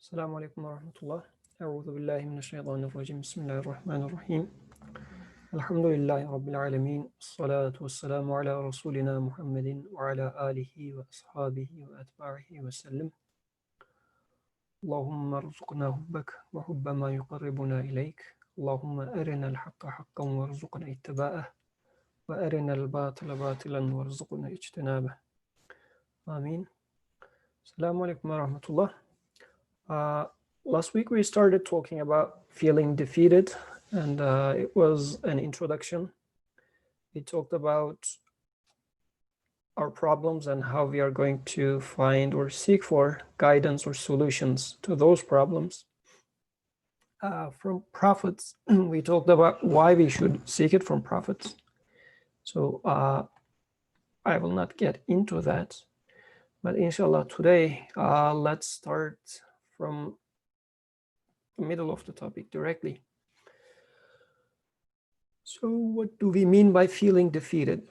السلام عليكم ورحمة الله. أعوذ بالله من الشيطان الرجيم. بسم الله الرحمن الرحيم. الحمد لله رب العالمين. الصلاة والسلام على رسولنا محمد وعلى آله وأصحابه وأتباعه وسلم. اللهم ارزقنا حبك وحب ما يقربنا إليك. اللهم أرنا الحق حقا وارزقنا اتباعه وأرنا الباطل باطلا وارزقنا اجتنابه. آمين. السلام عليكم ورحمة الله. Last week we started talking about feeling defeated, and it was an introduction. We talked about our problems and how we are going to find or seek for guidance or solutions to those problems. From prophets, we talked about why we should seek it from prophets. So I will not get into that, but inshallah today let's start from the middle of the topic directly. So what do we mean by feeling defeated?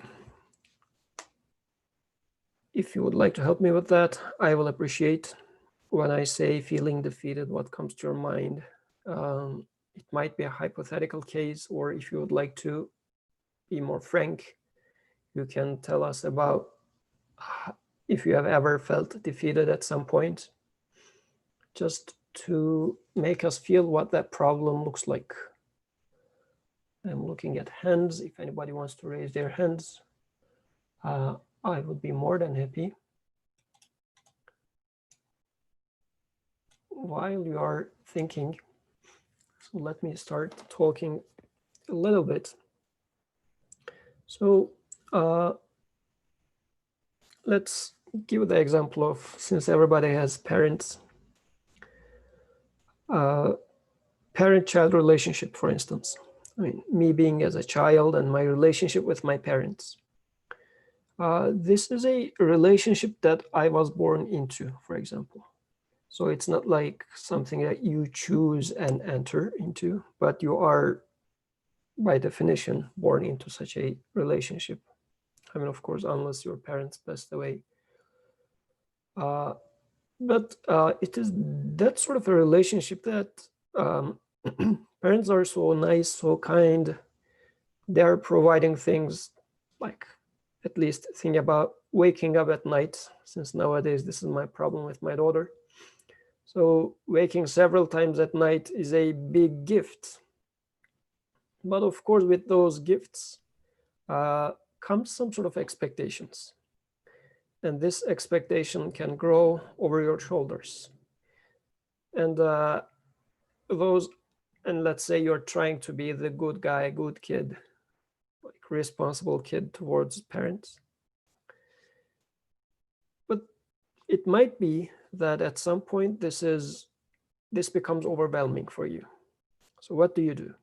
If you would like to help me with that, I will appreciate. When I say feeling defeated, what comes to your mind? It might be a hypothetical case, or if you would like to be more frank, you can tell us about if you have ever felt defeated at some point, just to make us feel what that problem looks like. I'm looking at hands. If anybody wants to raise their hands, I would be more than happy. While you are thinking, so let me start talking a little bit. So let's give the example of, since everybody has parents, parent-child relationship, for instance. I mean, me being as a child and my relationship with my parents. This is a relationship that I was born into, for example. So it's not like something that you choose and enter into, but you are, by definition, born into such a relationship. I mean, of course, unless your parents passed away. But it is that sort of a relationship that parents are so nice, so kind. They're providing things like, at least think about waking up at night, since nowadays this is my problem with my daughter. So waking several times at night is a big gift. But of course, with those gifts comes some sort of expectations. And this expectation can grow over your shoulders. And let's say you're trying to be the good guy, good kid, like responsible kid towards parents. But it might be that at some point this becomes overwhelming for you. So what do?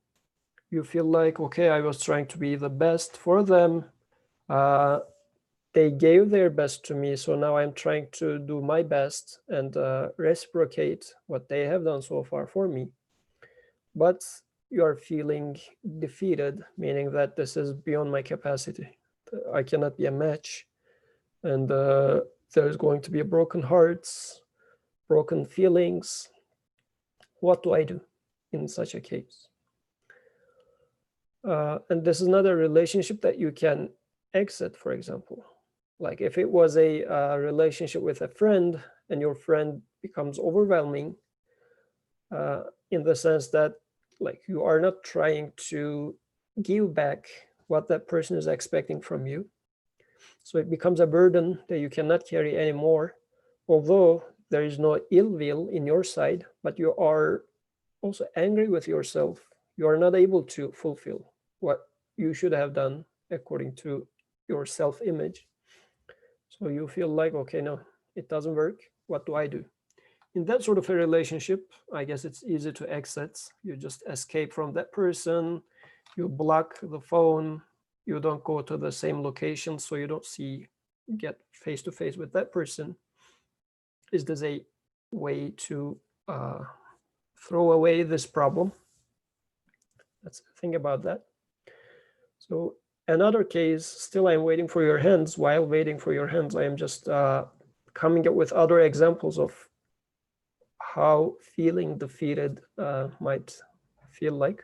You feel like, okay, I was trying to be the best for them. They gave their best to me, so now I'm trying to do my best and reciprocate what they have done so far for me. But you are feeling defeated, meaning that this is beyond my capacity. I cannot be a match. And there's going to be broken hearts, broken feelings. What do I do in such a case? And this is not a relationship that you can exit, for example. Like if it was a relationship with a friend and your friend becomes overwhelming in the sense that like you are not trying to give back what that person is expecting from you. So it becomes a burden that you cannot carry anymore, although there is no ill will in your side, but you are also angry with yourself. You are not able to fulfill what you should have done according to your self-image. So you feel like, okay, no, it doesn't work. What do I do? In that sort of a relationship, I guess it's easy to exit. You just escape from that person. You block the phone. You don't go to the same location, so you don't get face to face with that person. Is this a way to throw away this problem? Let's think about that. So another case, still I'm waiting for your hands. While waiting for your hands, I am just coming up with other examples of how feeling defeated might feel like.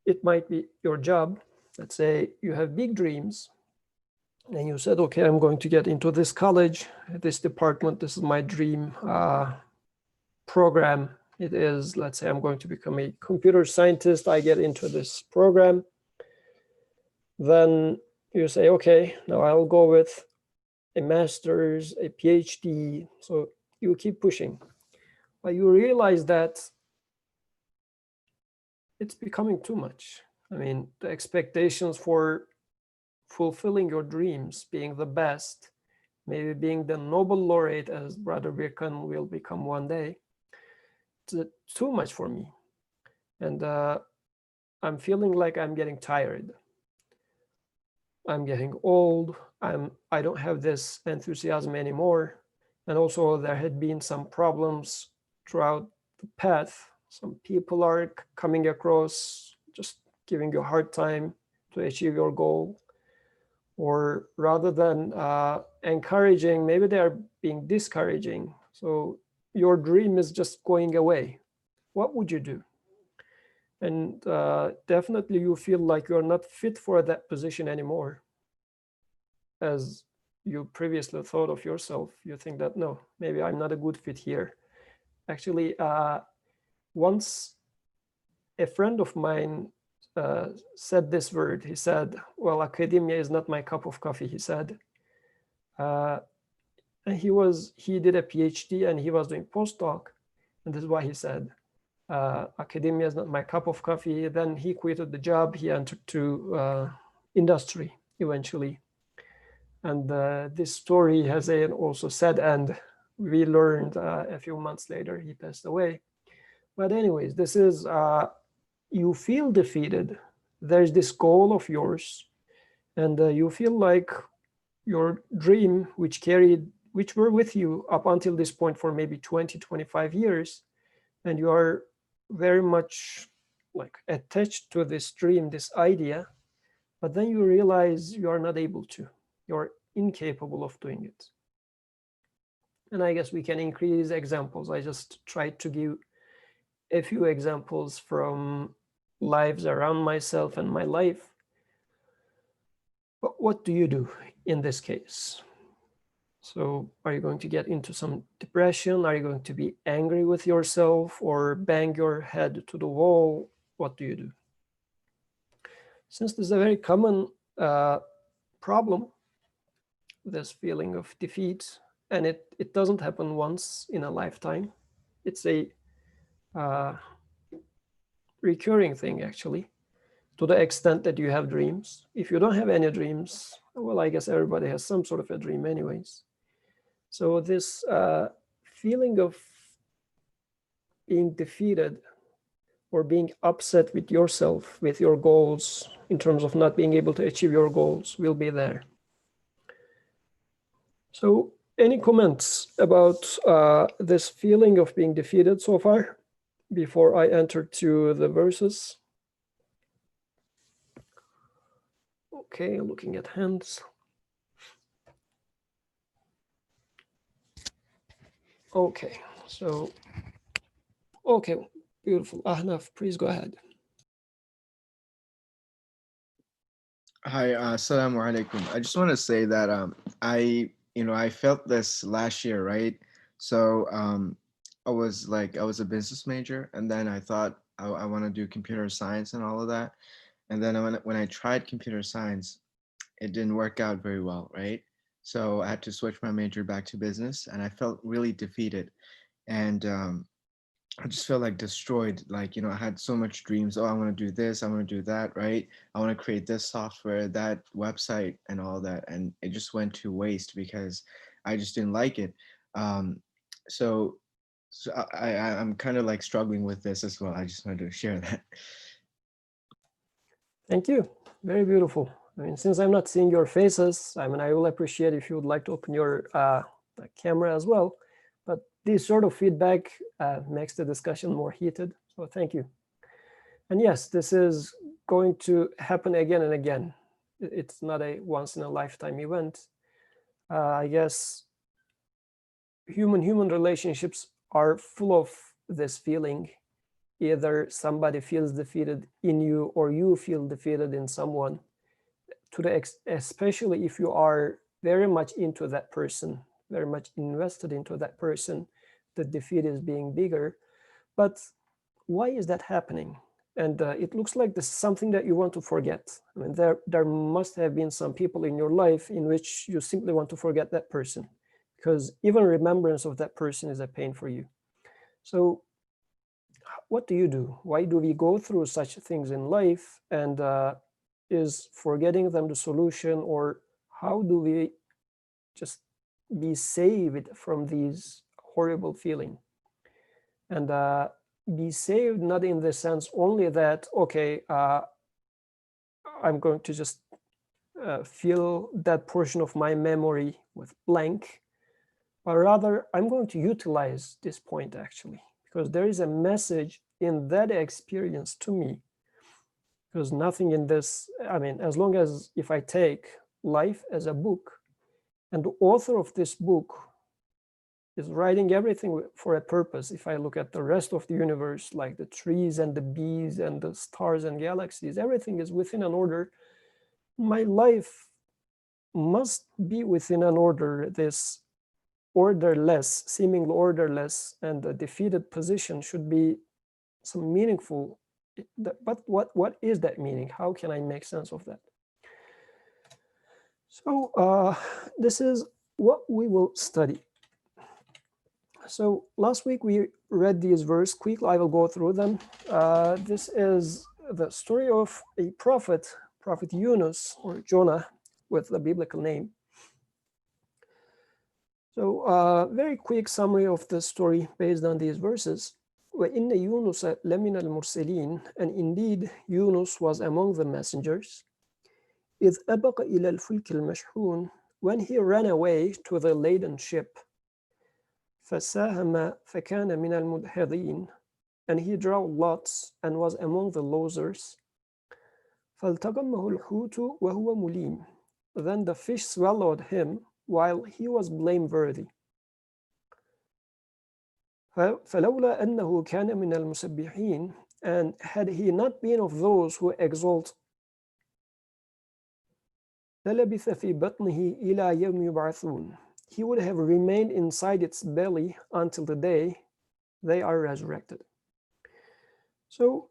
It might be your job. Let's say you have big dreams and you said, okay, I'm going to get into this college, this department, this is my dream program. It is, let's say I'm going to become a computer scientist. I get into this program. Then you say, okay, now I'll go with a master's, a PhD. So you keep pushing. But you realize that it's becoming too much. I mean, the expectations for fulfilling your dreams, being the best, maybe being the Nobel laureate as Brother Birkan will become one day, it's too much for me. And I'm feeling like I'm getting tired. I'm getting old. I don't have this enthusiasm anymore. And also there had been some problems throughout the path. Some people are coming across, just giving you a hard time to achieve your goal. Or rather than encouraging, maybe they are being discouraging. So your dream is just going away. What would you do? And definitely you feel like you're not fit for that position anymore. As you previously thought of yourself, you think that, no, maybe I'm not a good fit here. Actually, once a friend of mine said this word. He said, well, academia is not my cup of coffee, he said. And he did a PhD and he was doing postdoc. And this is why he said, academia is not my cup of coffee. Then he quitted the job. He entered to industry eventually. And this story has an also sad end. We learned a few months later he passed away. But anyways, this is, you feel defeated. There's this goal of yours, and you feel like your dream, which were with you up until this point for maybe 20, 25 years, and you are very much like attached to this dream, this idea, but then you realize you are not able to. You're incapable of doing it. And I guess we can increase examples. I just tried to give a few examples from lives around myself and my life. But what do you do in this case? So are you going to get into some depression? Are you going to be angry with yourself or bang your head to the wall? What do you do? Since this is a very common problem, this feeling of defeat, and it doesn't happen once in a lifetime. It's a recurring thing, actually, to the extent that you have dreams. If you don't have any dreams, well, I guess everybody has some sort of a dream anyways. So this feeling of being defeated or being upset with yourself, with your goals, in terms of not being able to achieve your goals, will be there. So any comments about this feeling of being defeated so far before I enter to the verses? Okay, looking at hands. Okay, so, okay, beautiful. Ahnaf, please go ahead. Hi, assalamu alaikum. I just want to say that I felt this last year, right? So I was a business major, and then I thought I want to do computer science and all of that. And then when I tried computer science, it didn't work out very well, right? So I had to switch my major back to business, and I felt really defeated. And I just felt like destroyed. Like, I had so much dreams. Oh, I want to do this. I want to do that, right? I want to create this software, that website, and all that. And it just went to waste because I just didn't like it. Um, so, I'm kind of like struggling with this as well. I just wanted to share that. Thank you. Very beautiful. I mean, since I'm not seeing your faces, I mean, I will appreciate if you would like to open your camera as well. But this sort of feedback makes the discussion more heated. So thank you. And yes, this is going to happen again and again. It's not a once in a lifetime event. I guess human relationships are full of this feeling. Either somebody feels defeated in you or you feel defeated in someone, especially if you are very much into that person, very much invested into that person, the defeat is being bigger. But why is that happening? And it looks like this is something that you want to forget. I mean, there must have been some people in your life in which you simply want to forget that person, because even remembrance of that person is a pain for you. So what do you do? Why do we go through such things in life? And is forgetting them the solution? Or how do we just be saved from these horrible feeling? And be saved not in the sense only that, okay, I'm going to just fill that portion of my memory with blank, but rather I'm going to utilize this point actually, because there is a message in that experience to me. Because nothing in this, I mean, as long as if I take life as a book, and the author of this book is writing everything for a purpose. If I look at the rest of the universe, like the trees and the bees and the stars and galaxies, everything is within an order. My life must be within an order. This orderless, seemingly orderless, and the defeated position should be some meaningful. But what is that meaning? How can I make sense of that? So this is what we will study. So last week we read these verses quickly. I will go through them. This is the story of a prophet, Prophet Yunus or Jonah, with the biblical name. So very quick summary of the story based on these verses. وَإِنَّ يُونُسَ لَمِنَ الْمُرْسَلِينَ, and indeed Yunus was among the messengers. إِذْ أَبَقَ إِلَى الْفُلْكِ الْمَشْحُونِ, when he ran away to the laden ship. فَسَاهَمَ فَكَانَ مِنَ الْمُدْحِضِينَ, and he drew lots and was among the losers. فَالْتَقَمَّهُ الْحُوتُ وَهُوَ مُلِيمٌ, then the fish swallowed him while he was blameworthy. فَلَوْلَا أَنَّهُ كَانَ مِنَ الْمُسَبِّحِينَ, and had he not been of those who exalt, لَلَبِثَ فِي بَطْنِهِ إِلَى يَوْمِ يُبْعَثُونَ, he would have remained inside its belly until the day they are resurrected. So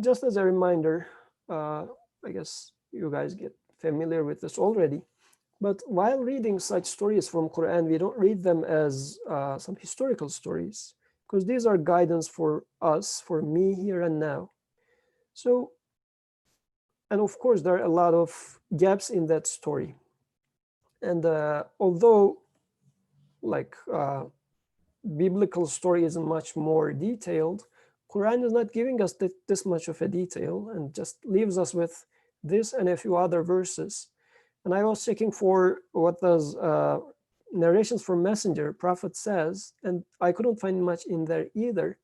just as a reminder, I guess you guys get familiar with this already, but while reading such stories from Qur'an, we don't read them as some historical stories, because these are guidance for us, for me here and now. So, and of course, there are a lot of gaps in that story. And although like biblical story is much more detailed, Quran is not giving us this much of a detail and just leaves us with this and a few other verses. And I was checking for what does narrations from Messenger, Prophet says, and I couldn't find much in there either.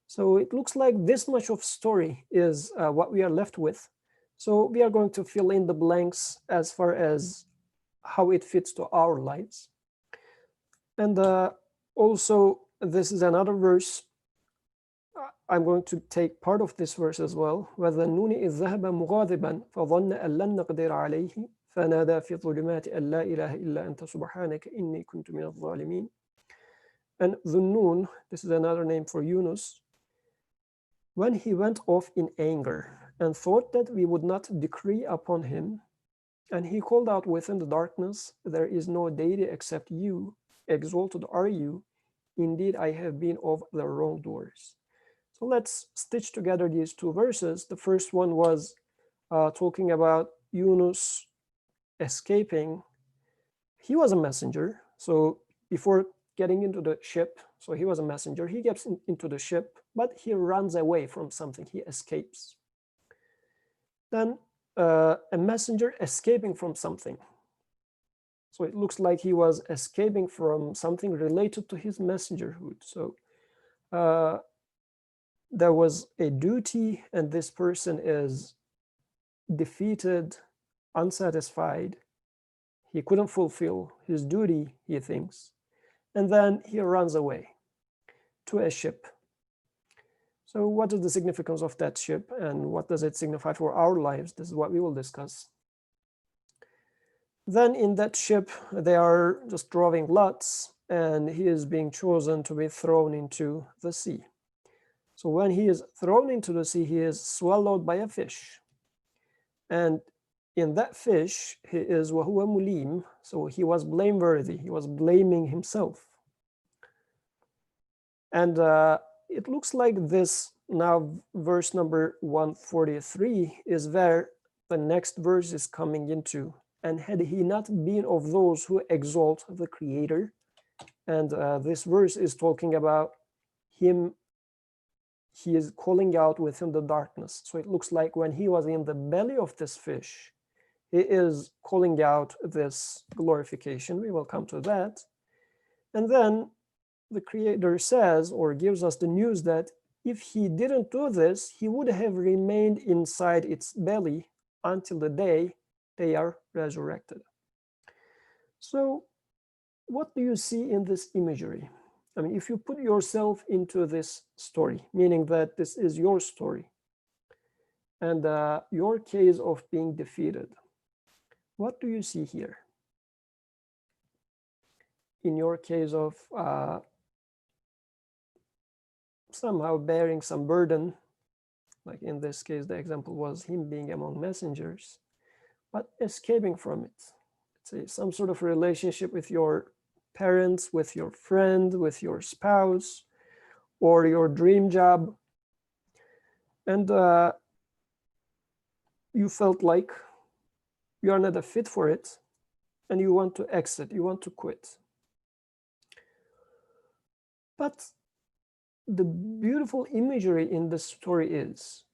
So it looks like this much of story is what we are left with. So we are going to fill in the blanks as far as how it fits to our lives. And also, this is another verse. I'm going to take part of this verse as well. وَظَنُّونِ إِذْ ذَهَبَ مُغَاضِبًا فَظَنَّ أَن لَّن نَّقْدِرَ عَلَيْهِ فَنَادَى فِي الظُّلُمَاتِ أَن لَّا إِلَهَ إِلَّا أَنتَ سُبْحَانَكَ إِنِّي كُنتُ مِنَ الظَّالِمِينَ. And Dhunnun, this is another name for Yunus, when he went off in anger and thought that we would not decree upon him, and he called out within the darkness, there is no deity except you, exalted are you, indeed I have been of the wrongdoers. So let's stitch together these two verses. The first one was talking about Yunus escaping. He was a messenger. So before getting into the ship, so he was a messenger, he gets into the ship, but he runs away from something, he escapes. Then a messenger escaping from something. So it looks like he was escaping from something related to his messengerhood. So there was a duty, and this person is defeated, unsatisfied, He couldn't fulfill his duty, he thinks, and then he runs away to a ship. So what is the significance of that ship, and what does it signify for our lives? This is what we will discuss. Then in that ship, they are just drawing lots, and he is being chosen to be thrown into the sea. So when he is thrown into the sea, he is swallowed by a fish. And in that fish, he is وَهُوَ مُلِيم, so he was blameworthy, he was blaming himself. And it looks like this now, verse number 143 is where the next verse is coming into. And had he not been of those who exalt the Creator, and this verse is talking about him, he is calling out within the darkness. So it looks like when he was in the belly of this fish, he is calling out this glorification. We will come to that. And then the Creator says, or gives us the news, that if he didn't do this, he would have remained inside its belly until the day they are resurrected. So what do you see in this imagery? I mean, if you put yourself into this story, meaning that this is your story and your case of being defeated, what do you see here? In your case of somehow bearing some burden, like in this case, the example was him being among messengers, but escaping from it. Let's say some sort of relationship with your parents, with your friend, with your spouse, or your dream job. And you felt like you are not a fit for it, and you want to exit, you want to quit. But the beautiful imagery in the story is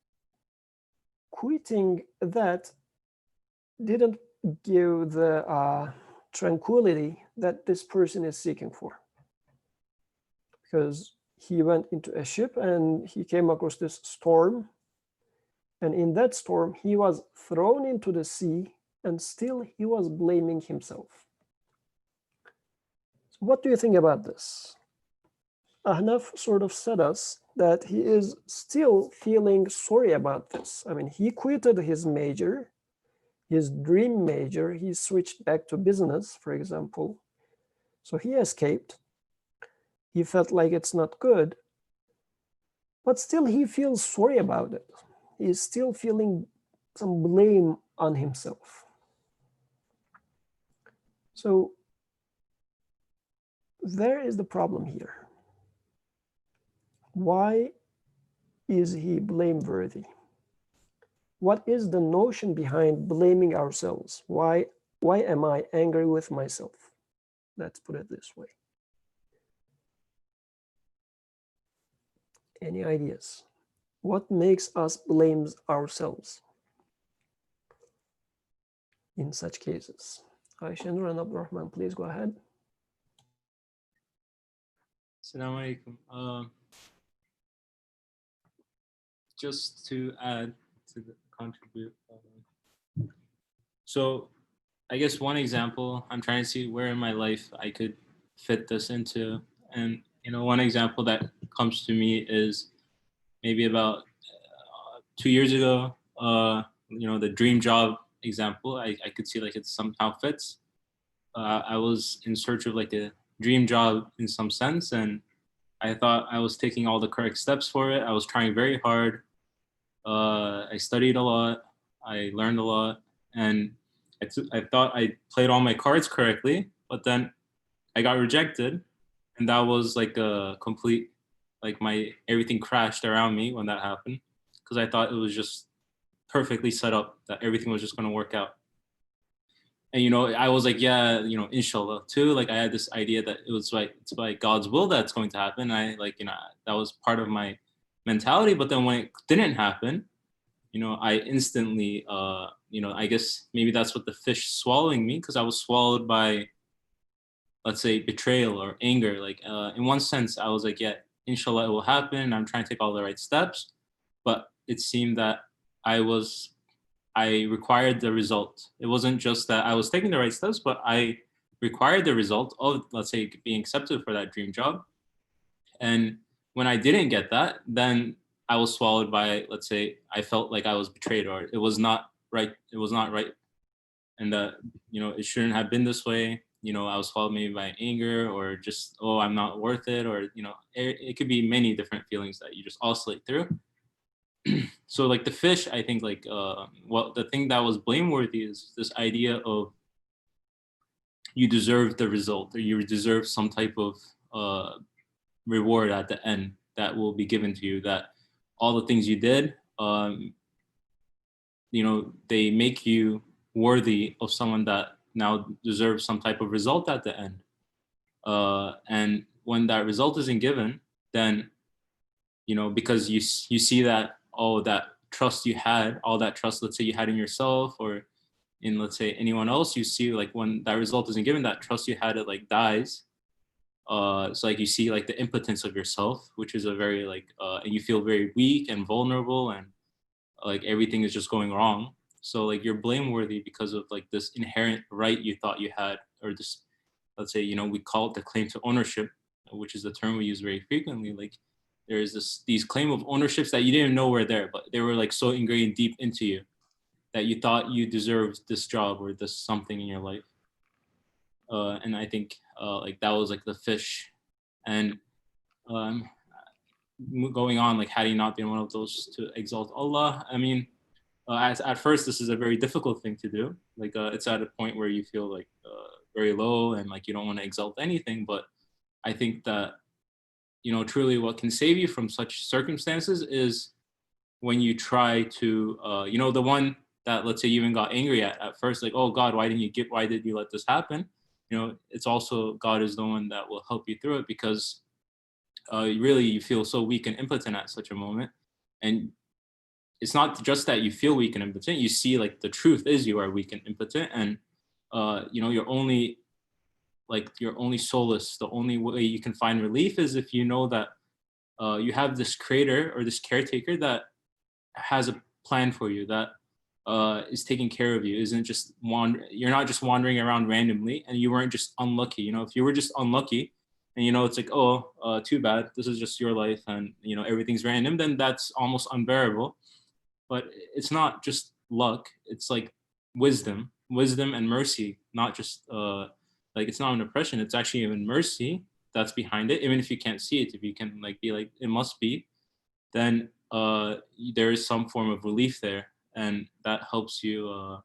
quitting that didn't give the tranquility that this person is seeking for, because he went into a ship and he came across this storm, and in that storm he was thrown into the sea, and still he was blaming himself. So what do you think about this? Ahnaf sort of said us that he is still feeling sorry about this. I mean, he quitted his major, his dream major, he switched back to business, for example. So he escaped. He felt like it's not good, but still he feels sorry about it. He's still feeling some blame on himself. So there is the problem here. Why is he blameworthy? What is the notion behind blaming ourselves? Why am I angry with myself? Let's put it this way. Any ideas? What makes us blame ourselves in such cases? Aisha Nur and Abdurrahman, please go ahead. Assalamu alaikum. Just to add to the contribute. So I guess one example, I'm trying to see where in my life I could fit this into. And, one example that comes to me is maybe about 2 years ago, the dream job example, I could see like it somehow fits. I was in search of like a dream job in some sense, and I thought I was taking all the correct steps for it. I was trying very hard. I studied a lot. I learned a lot, and I thought I played all my cards correctly, but then I got rejected, and that was like a complete, like everything crashed around me when that happened, because I thought it was just perfectly set up, that everything was just going to work out. And I was like, yeah, inshallah too. Like I had this idea that it's by God's will that's going to happen. I that was part of my mentality. But then when it didn't happen, I instantly, I guess maybe that's what the fish swallowing me, because I was swallowed by, let's say, betrayal or anger. Like in one sense, I was like, yeah, inshallah it will happen. I'm trying to take all the right steps, but it seemed that I was I required the result. It wasn't just that I was taking the right steps, but I required the result of, let's say, being accepted for that dream job. And when I didn't get that, then I was swallowed by, let's say, I felt like I was betrayed, or it was not right. It was not right. And that, it shouldn't have been this way. I was swallowed maybe by anger, or just, oh, I'm not worth it. Or, it could be many different feelings that you just oscillate through. So like the fish, I think like, the thing that was blameworthy is this idea of you deserve the result, or you deserve some type of reward at the end that will be given to you, that all the things you did, they make you worthy of someone that now deserves some type of result at the end. And when that result isn't given, then, because you see that, oh, that trust you had, all that trust, let's say you had in yourself or in, let's say, anyone else, you see like when that result isn't given, that trust you had, it like dies. So like you see like the impotence of yourself, which is a very like, and you feel very weak and vulnerable, and like everything is just going wrong. So like you're blameworthy because of like this inherent right you thought you had, or this, let's say, we call it the claim to ownership, which is the term we use very frequently. Like there's these claim of ownerships that you didn't even know were there, but they were like so ingrained deep into you that you thought you deserved this job or this something in your life. And I think like that was like the fish. And going on, like had he not been one of those to exalt Allah, I mean, at first this is a very difficult thing to do. Like it's at a point where you feel like very low and like you don't want to exalt anything. But I think that, truly what can save you from such circumstances is when you try to, the one that, let's say, you even got angry at first, like, oh God, why did you let this happen? It's also God is the one that will help you through it, because really you feel so weak and impotent at such a moment. And it's not just that you feel weak and impotent, you see like the truth is you are weak and impotent. And your only solace, the only way you can find relief is if you know that you have this creator or this caretaker that has a plan for you, that is taking care of you, isn't just you're not just wandering around randomly, and you weren't just unlucky. If you were just unlucky and it's like, oh, too bad, this is just your life, and everything's random, then that's almost unbearable. But it's not just luck, it's like wisdom and mercy, not just like it's not an oppression, it's actually even mercy that's behind it. Even if you can't see it, if you can like be like it must be, then there is some form of relief there, and that helps you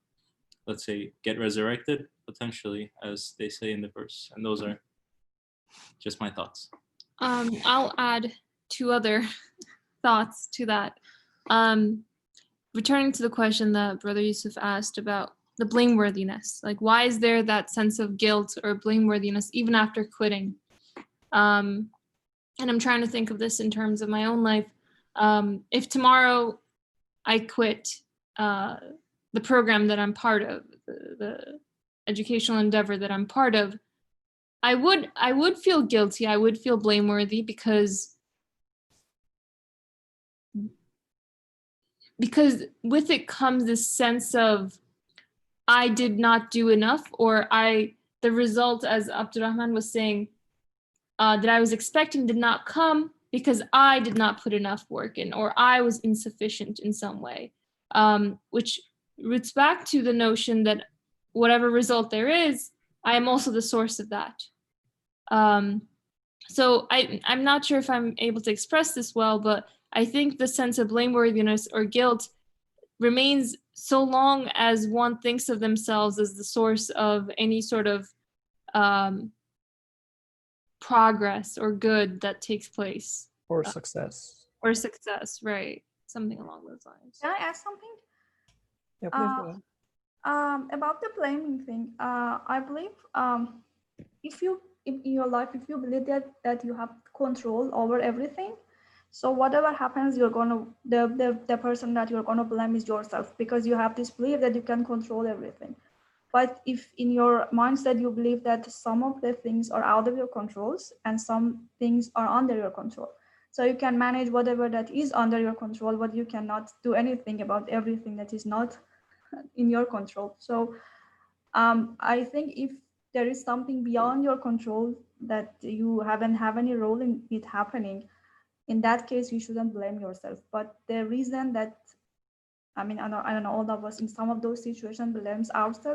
let's say get resurrected potentially, as they say in the verse. And those are just my thoughts. I'll add two other thoughts to that. Returning to the question that Brother Yusuf asked about the blameworthiness, like why is there that sense of guilt or blameworthiness even after quitting? And I'm trying to think of this in terms of my own life. If tomorrow I quit the program that I'm part of, the educational endeavor that I'm part of, I would feel guilty. I would feel blameworthy because with it comes this sense of I did not do enough, or the result, as Abdurrahman was saying, that I was expecting did not come because I did not put enough work in, or I was insufficient in some way, which roots back to the notion that whatever result there is, I am also the source of that. So I'm not sure if I'm able to express this well, but I think the sense of blameworthiness or guilt remains so long as one thinks of themselves as the source of any sort of progress or good that takes place. Or success. Or success, right. Something along those lines. Can I ask something? Yeah, please go ahead. About the blaming thing, I believe if in your life, if you believe that you have control over everything, so whatever happens, you're gonna the person that you're gonna blame is yourself, because you have this belief that you can control everything. But if in your mindset you believe that some of the things are out of your controls and some things are under your control, so you can manage whatever that is under your control, but you cannot do anything about everything that is not in your control. So I think if there is something beyond your control that you haven't have any role in it happening, in that case, you shouldn't blame yourself. But the reason that, I mean, I don't know, all of us in some of those situations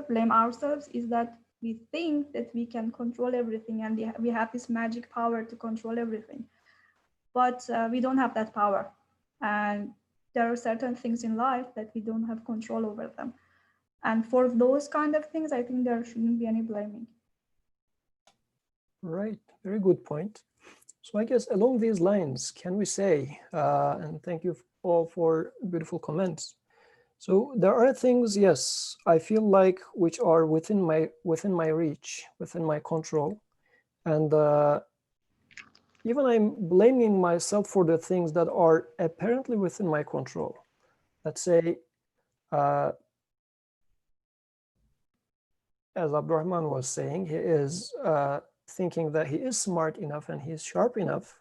blame ourselves is that we think that we can control everything and we have this magic power to control everything. But we don't have that power. And there are certain things in life that we don't have control over them. And for those kind of things, I think there shouldn't be any blaming. Right, very good point. So I guess along these lines, can we say, and thank you all for beautiful comments. So there are things, yes, I feel like which are within my reach, within my control, and even I'm blaming myself for the things that are apparently within my control. Let's say, as Abdurrahman was saying, he is thinking that he is smart enough and he's sharp enough,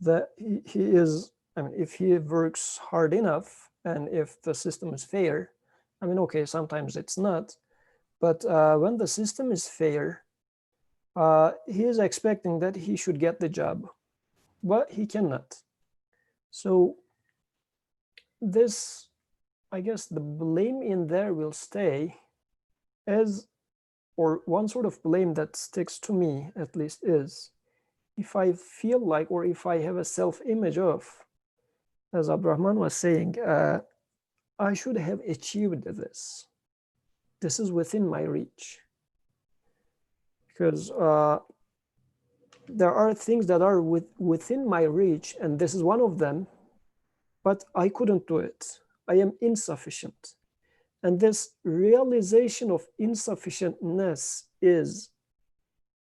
that he is, I mean, if he works hard enough and if the system is fair, I mean, okay, sometimes it's not, but when the system is fair, he is expecting that he should get the job, but he cannot. So this, I guess the blame in there will stay as, or one sort of blame that sticks to me at least is, if I feel like, or if I have a self-image of, as Abdurrahman was saying, I should have achieved this. This is within my reach. Because there are things that are within my reach, and this is one of them, but I couldn't do it. I am insufficient. And this realization of insufficientness is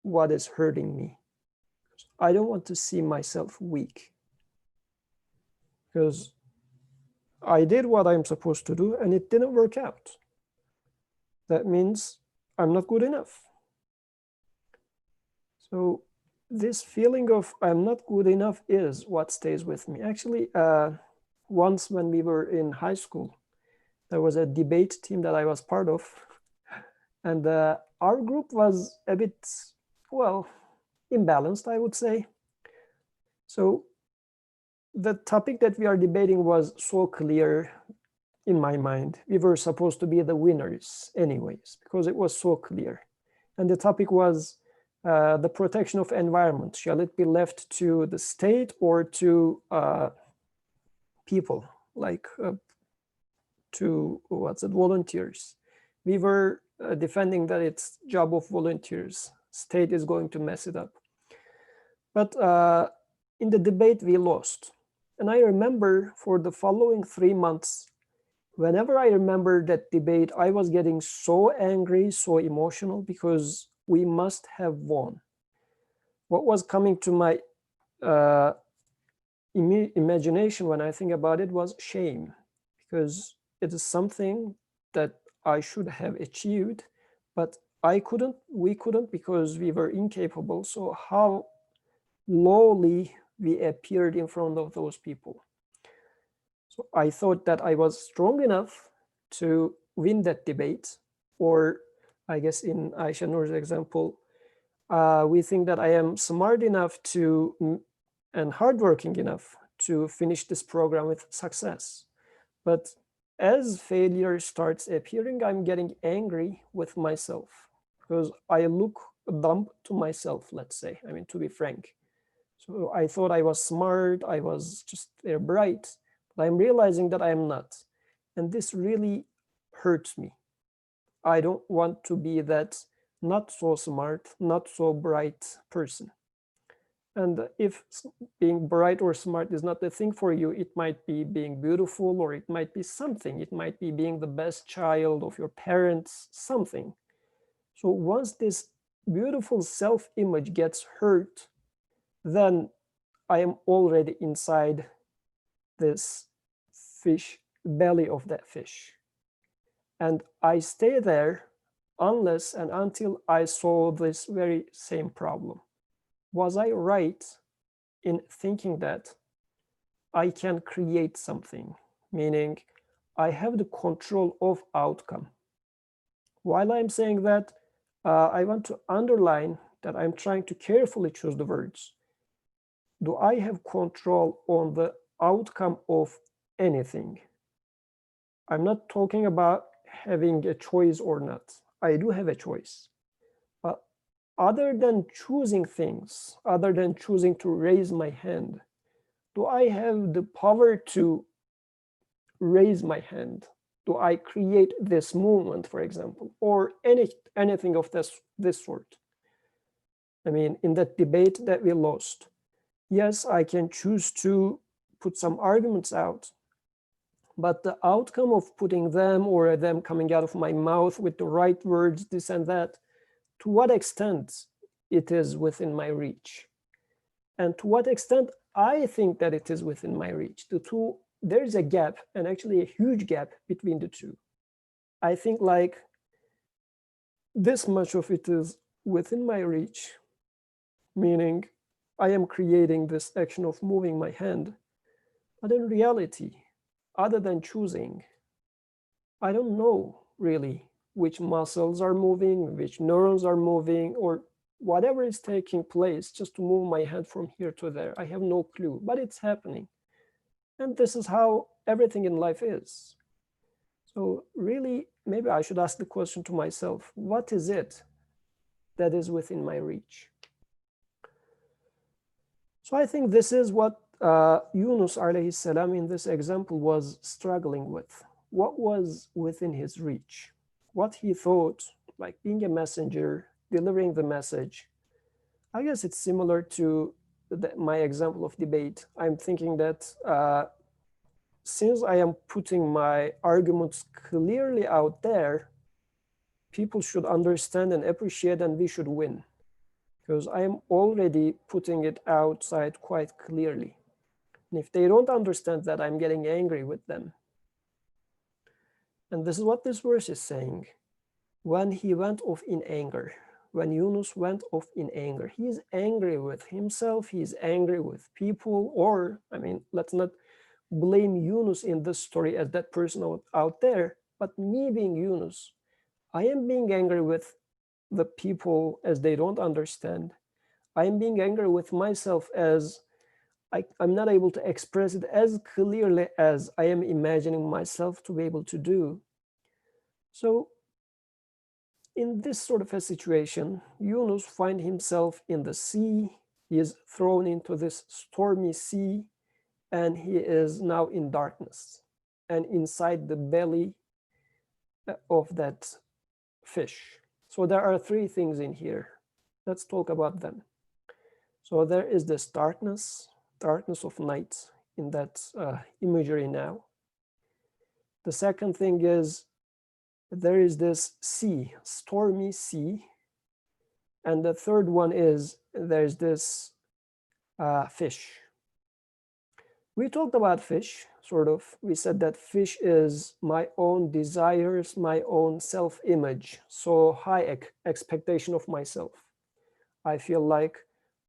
what is hurting me. I don't want to see myself weak, because I did what I'm supposed to do and it didn't work out. That means I'm not good enough. So this feeling of I'm not good enough is what stays with me. Actually, once when we were in high school, there was a debate team that I was part of, and our group was a bit, well, imbalanced, I would say. So the topic that we are debating was so clear in my mind. We were supposed to be the winners anyways, because it was so clear. And the topic was the protection of environment. Shall it be left to the state or to people, like to, volunteers? We were defending that it's job of volunteers. State is going to mess it up. But in the debate, we lost. And I remember for the following 3 months, whenever I remember that debate, I was getting so angry, so emotional, because we must have won. What was coming to my imagination when I think about it was shame, because it is something that I should have achieved, but we couldn't because we were incapable. So how lowly we appeared in front of those people. So I thought that I was strong enough to win that debate, or I guess in Aisha Noor's example, we think that I am smart enough to and hardworking enough to finish this program with success. But as failure starts appearing, I'm getting angry with myself because I look dumb to myself, let's say, I mean, to be frank. So I thought I was smart, I was just bright, but I'm realizing that I am not. And this really hurts me. I don't want to be that not so smart, not so bright person. And if being bright or smart is not the thing for you, it might be being beautiful, or it might be something. It might be being the best child of your parents, something. So once this beautiful self-image gets hurt, then I am already inside this fish, belly of that fish. And I stay there unless and until I solve this very same problem. Was I right in thinking that I can create something? Meaning, I have the control of outcome. While I'm saying that, I want to underline that I'm trying to carefully choose the words. Do I have control on the outcome of anything? I'm not talking about having a choice or not. I do have a choice. But other than choosing things, other than choosing to raise my hand, do I have the power to raise my hand? Do I create this movement, for example, or anything of this sort? I mean, in that debate that we lost, yes, I can choose to put some arguments out, but the outcome of putting them or them coming out of my mouth with the right words, this and that, to what extent it is within my reach, and to what extent I think that it is within my reach. The two, there's a gap, and actually a huge gap between the two. I think like this much of it is within my reach, meaning I am creating this action of moving my hand, but in reality, other than choosing, I don't know really which muscles are moving, which neurons are moving, or whatever is taking place just to move my hand from here to there. I have no clue, but it's happening. And this is how everything in life is. So really, maybe I should ask the question to myself, what is it that is within my reach? So I think this is what Yunus alayhi salam in this example was struggling with. What was within his reach? What he thought, like being a messenger, delivering the message. I guess it's similar to my example of debate. I'm thinking that since I am putting my arguments clearly out there, people should understand and appreciate, and we should win. Because I am already putting it outside quite clearly. And if they don't understand that, I'm getting angry with them. And this is what this verse is saying. When he went off in anger, when Yunus went off in anger, he is angry with himself, he is angry with people, or, I mean, let's not blame Yunus in this story as that person out there, but me being Yunus, I am being angry with the people as they don't understand. I am being angry with myself as I'm not able to express it as clearly as I am imagining myself to be able to do. So in this sort of a situation, Yunus finds himself in the sea. He is thrown into this stormy sea, and he is now in darkness and inside the belly of that fish. So there are three things in here. Let's talk about them. So there is this darkness of night in that imagery now. The second thing is there is this sea, stormy sea. And the third one is there's this fish. We talked about fish, sort of. We said that fish is my own desires, my own self-image, so high expectation of myself. I feel like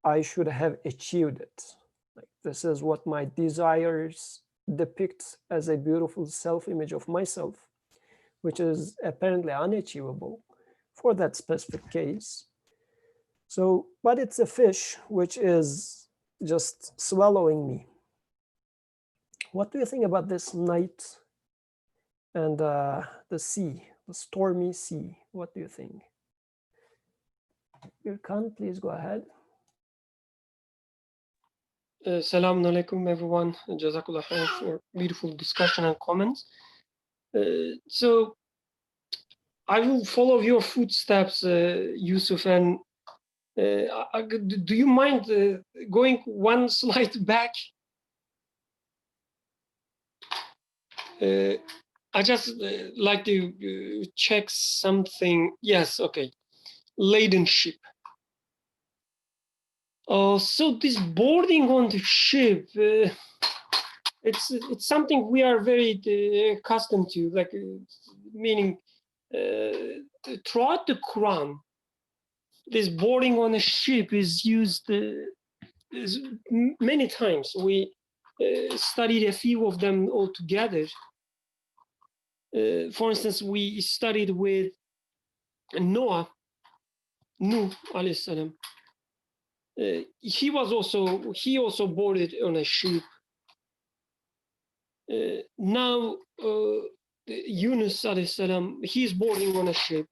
I should have achieved it. Like, this is what my desires depict as a beautiful self-image of myself, which is apparently unachievable for that specific case. So, but it's a fish which is just swallowing me. What do you think about this night and the sea, the stormy sea? What do you think? Irkan, please go ahead. Assalamu alaikum, everyone. Jazakallah khair for beautiful discussion and comments. So I will follow your footsteps, Yusuf, and do you mind going one slide back? I just like to check something. Yes, okay. Laden ship. So this boarding on the ship, it's something we are very accustomed to, like meaning throughout the Quran, this boarding on a ship is used many times. We studied a few of them all together. For instance, we studied with Nuh alayhi salam. He also boarded on a ship. Now Yunus alayhi salam, he's boarding on a ship.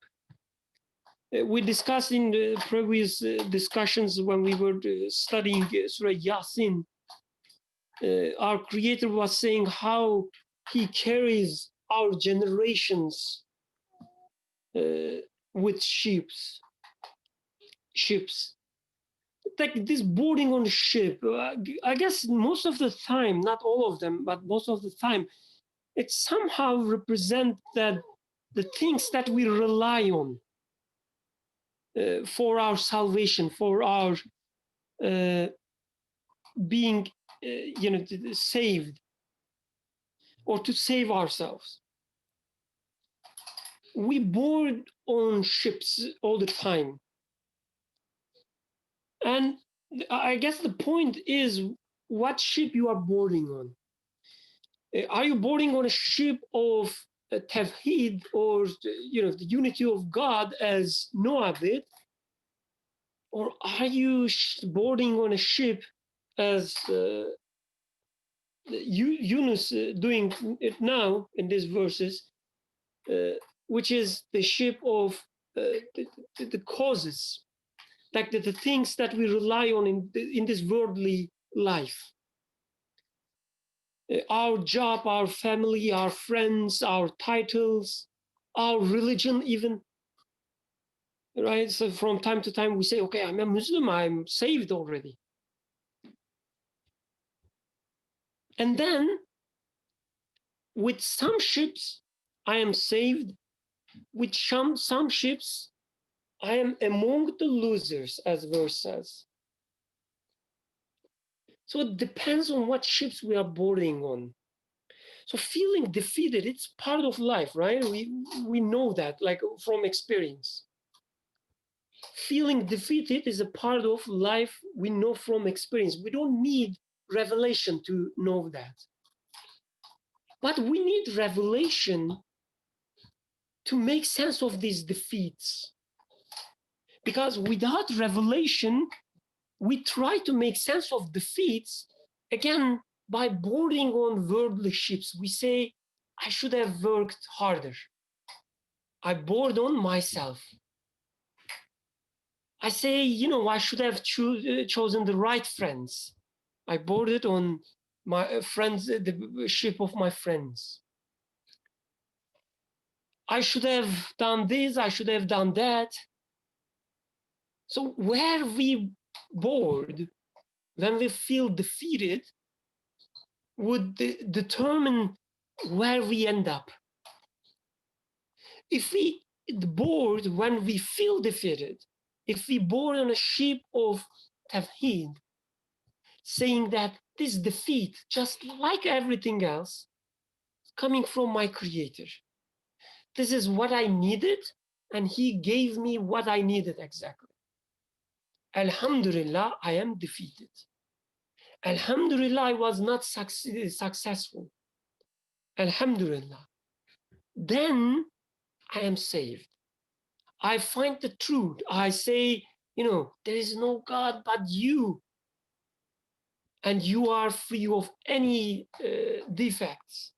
We discussed in the previous discussions when we were studying Surah Yasin, our Creator was saying how He carries our generations with ships. Like this boarding on a ship, I guess most of the time, not all of them, but most of the time, it somehow represents that the things that we rely on for our salvation, for our being, saved, or to save ourselves. We board on ships all the time. And I guess the point is what ship you are boarding on. Are you boarding on a ship of Tawheed, or the unity of God as Noah did? Or are you boarding on a ship as Yunus doing it now in these verses, which is the ship of the causes, like the things that we rely on in this worldly life? Our job, our family, our friends, our titles, our religion even, right? So from time to time we say, okay, I'm a Muslim, I'm saved already. And then with some ships, I am saved. With some ships, I am among the losers, as verse says. So it depends on what ships we are boarding on. So feeling defeated, it's part of life, right? We know that, like from experience. Feeling defeated is a part of life we know from experience. We don't need revelation to know that. But we need revelation to make sense of these defeats. Because without revelation, we try to make sense of defeats, again, by boarding on worldly ships. We say, I should have worked harder. I board on myself. I say, I should have chosen the right friends. I boarded on my friends, the ship of my friends. I should have done this, I should have done that. So where we board, when we feel defeated, would determine where we end up. If we board when we feel defeated, if we board on a ship of Tawheed, saying that this defeat, just like everything else, coming from my Creator. This is what I needed, and He gave me what I needed exactly. Alhamdulillah, I am defeated. Alhamdulillah, I was not successful. Alhamdulillah. Then I am saved. I find the truth. I say, there is no God but you. And you are free of any defects.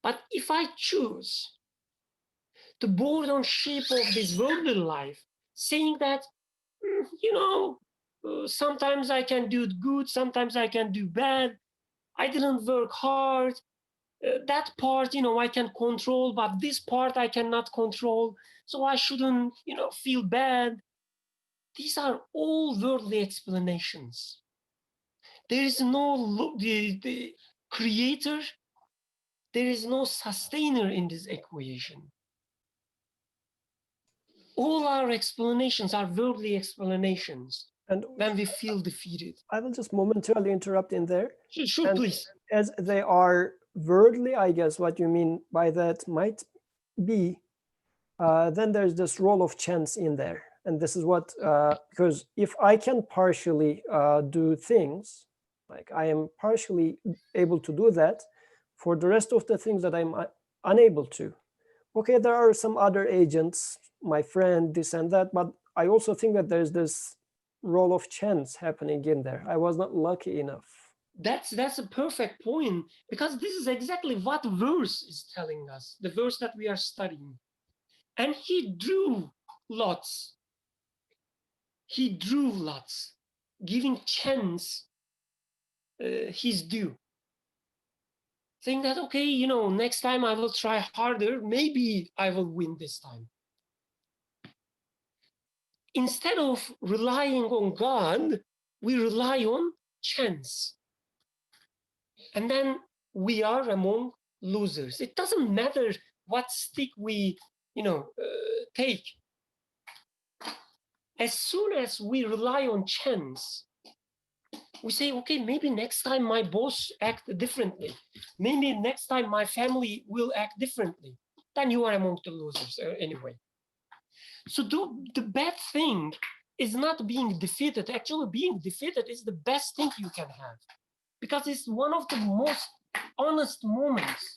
But if I choose to board on ship of this worldly life, saying that, sometimes I can do good, sometimes I can do bad, I didn't work hard, that part, I can control, but this part I cannot control, so I shouldn't, feel bad. These are all worldly explanations. There is no the creator, there is no sustainer in this equation. All our explanations are worldly explanations. And when we feel defeated. I will just momentarily interrupt in there. Sure, please. As they are worldly, I guess what you mean by that might be, then there's this role of chance in there. And this is what, because if I can partially do things, like I am partially able to do that, for the rest of the things that unable to. Okay, there are some other agents, my friend, this and that, but I also think that there's this role of chance happening in there. I was not lucky enough. That's a perfect point, because this is exactly what verse is telling us, the verse that we are studying. And he drew lots. He drew lots, giving chance his due. Saying that, okay, you know, next time I will try harder, maybe I will win this time. Instead of relying on God, we rely on chance. And then we are among losers. It doesn't matter what stick we, take. As soon as we rely on chance, we say, okay, maybe next time my boss act differently. Maybe next time my family will act differently. Then you are among the losers anyway. So the bad thing is not being defeated. Actually, being defeated is the best thing you can have, because it's one of the most honest moments.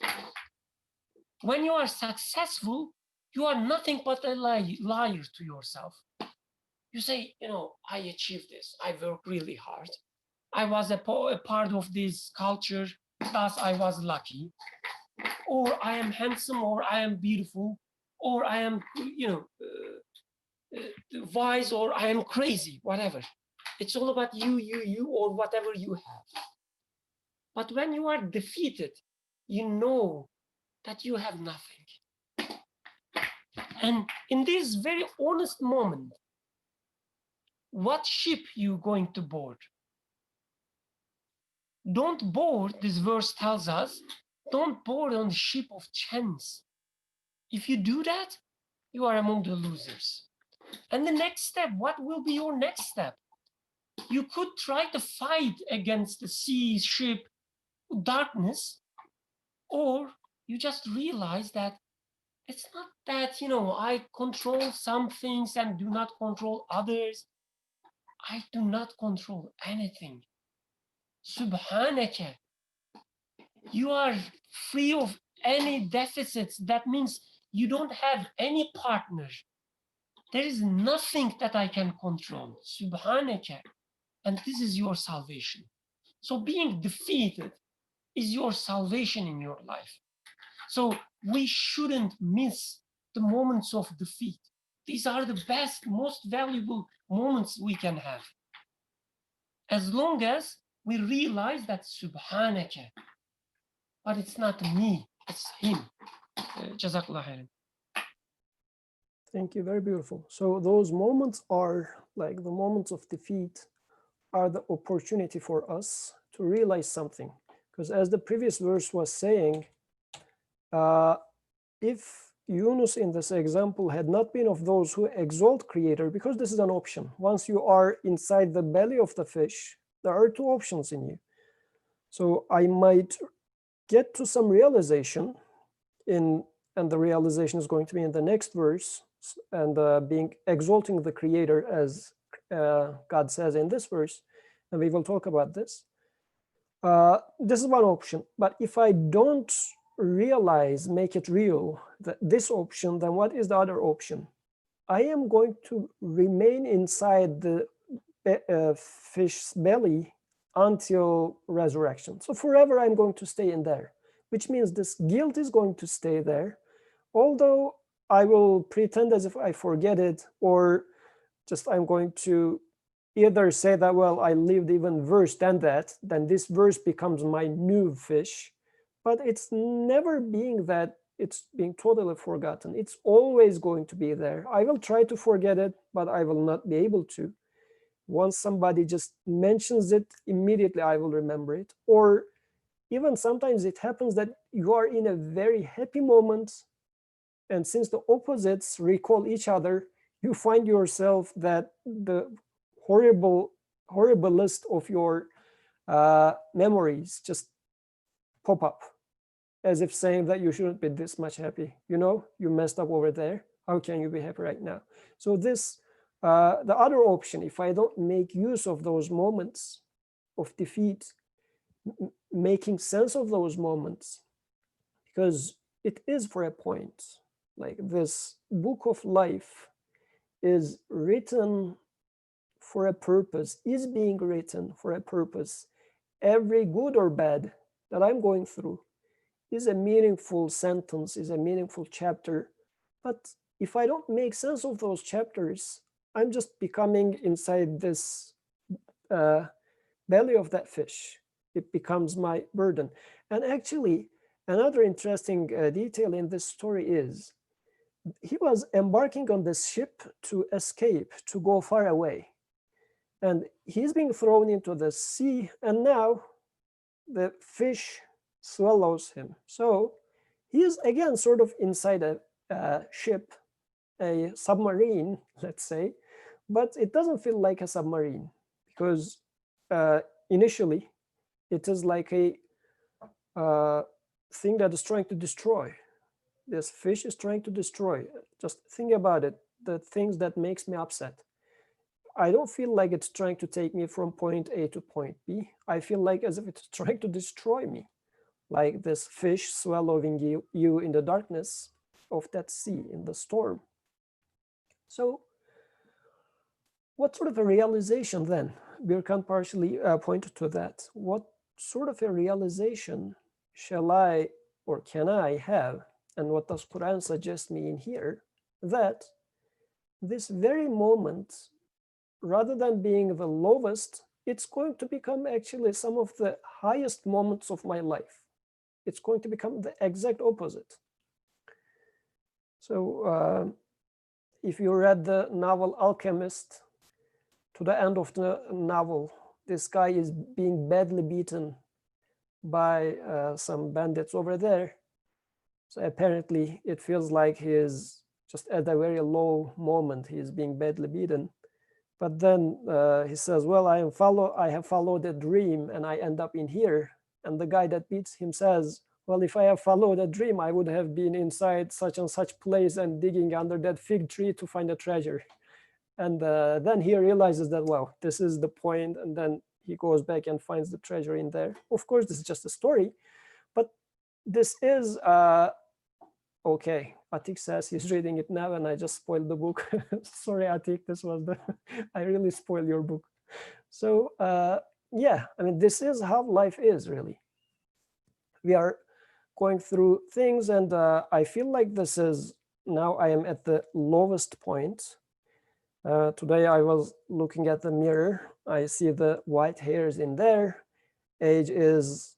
When you are successful, you are nothing but a liar to yourself. You say, I achieved this. I worked really hard. I was a part of this culture, thus I was lucky. Or I am handsome, or I am beautiful, or I am, wise, or I am crazy, whatever. It's all about you, or whatever you have. But when you are defeated, you know that you have nothing. And in this very honest moment, what ship you going to board? Don't board, this verse tells us, don't board on the ship of chance. If you do that, you are among the losers. And the next step, what will be your next step? You could try to fight against the sea, ship, darkness, or you just realize that it's not that, I control some things and do not control others. I do not control anything. Subhanaka. You are free of any deficits. That means you don't have any partner. There is nothing that I can control. Subhanaka. And this is your salvation. So being defeated is your salvation in your life. So we shouldn't miss the moments of defeat. These are the best, most valuable moments we can have. As long as we realize that Subhanaka, but it's not me, it's him. Jazakallah khairan. Thank you, very beautiful. So those moments are like the moments of defeat are the opportunity for us to realize something. Because as the previous verse was saying, if Yunus in this example had not been of those who exalt Creator, because this is an option. Once you are inside the belly of the fish, there are two options in you. So I might get to some realization and the realization is going to be in the next verse, and being exalting the Creator as God says in this verse, and we will talk about this. This is one option, but if I don't realize, make it real, that this option, then what is the other option? I am going to remain inside the fish's belly until resurrection. So forever I'm going to stay in there, which means this guilt is going to stay there, although I will pretend as if I forget it, or just I'm going to either say that, well, I lived even worse than that, then this verse becomes my new fish, but it's never being that it's being totally forgotten. It's always going to be there. I will try to forget it, but I will not be able to. Once somebody just mentions it, immediately I will remember it. Or even sometimes it happens that you are in a very happy moment, and since the opposites recall each other, you find yourself that the horrible list of your memories just pop up, as if saying that you shouldn't be this much happy. You messed up over there. How can you be happy right now? So this, the other option, if I don't make use of those moments of defeat, making sense of those moments, because it is for a point. Like this book of life is written for a purpose, is being written for a purpose. Every good or bad that I'm going through is a meaningful sentence, is a meaningful chapter. But if I don't make sense of those chapters, I'm just becoming inside this belly of that fish. It becomes my burden. And actually, another interesting detail in this story is he was embarking on this ship to escape, to go far away. And he's being thrown into the sea, and now the fish swallows him. So he is again sort of inside a ship, a submarine, let's say, but it doesn't feel like a submarine because initially it is like a thing that is trying to destroy. This fish is trying to destroy. Just think about it, the things that makes me upset. I don't feel like it's trying to take me from point A to point B. I feel like as if it's trying to destroy me, like this fish swallowing you in the darkness of that sea, in the storm. So what sort of a realization then? Birkan partially pointed to that. What sort of a realization shall I or can I have? And what does Quran suggest me in here? That this very moment, rather than being the lowest, it's going to become actually some of the highest moments of my life. It's going to become the exact opposite. So if you read the novel Alchemist, to the end of the novel, this guy is being badly beaten by some bandits over there. So apparently it feels like he is just at a very low moment, he is being badly beaten. But then he says, well, I have followed a dream and I end up in here. And the guy that beats him says, well, if I have followed a dream, I would have been inside such and such place and digging under that fig tree to find a treasure. And then he realizes that, well, this is the point. And then he goes back and finds the treasure in there. Of course, this is just a story, but this is, okay, Atik says he's reading it now and I just spoiled the book. Sorry, Atik, this was I really spoiled your book. So yeah, I mean, this is how life is really. We are going through things and I feel like this is, now I am at the lowest point. Today I was looking at the mirror. I see the white hairs in there. Age is,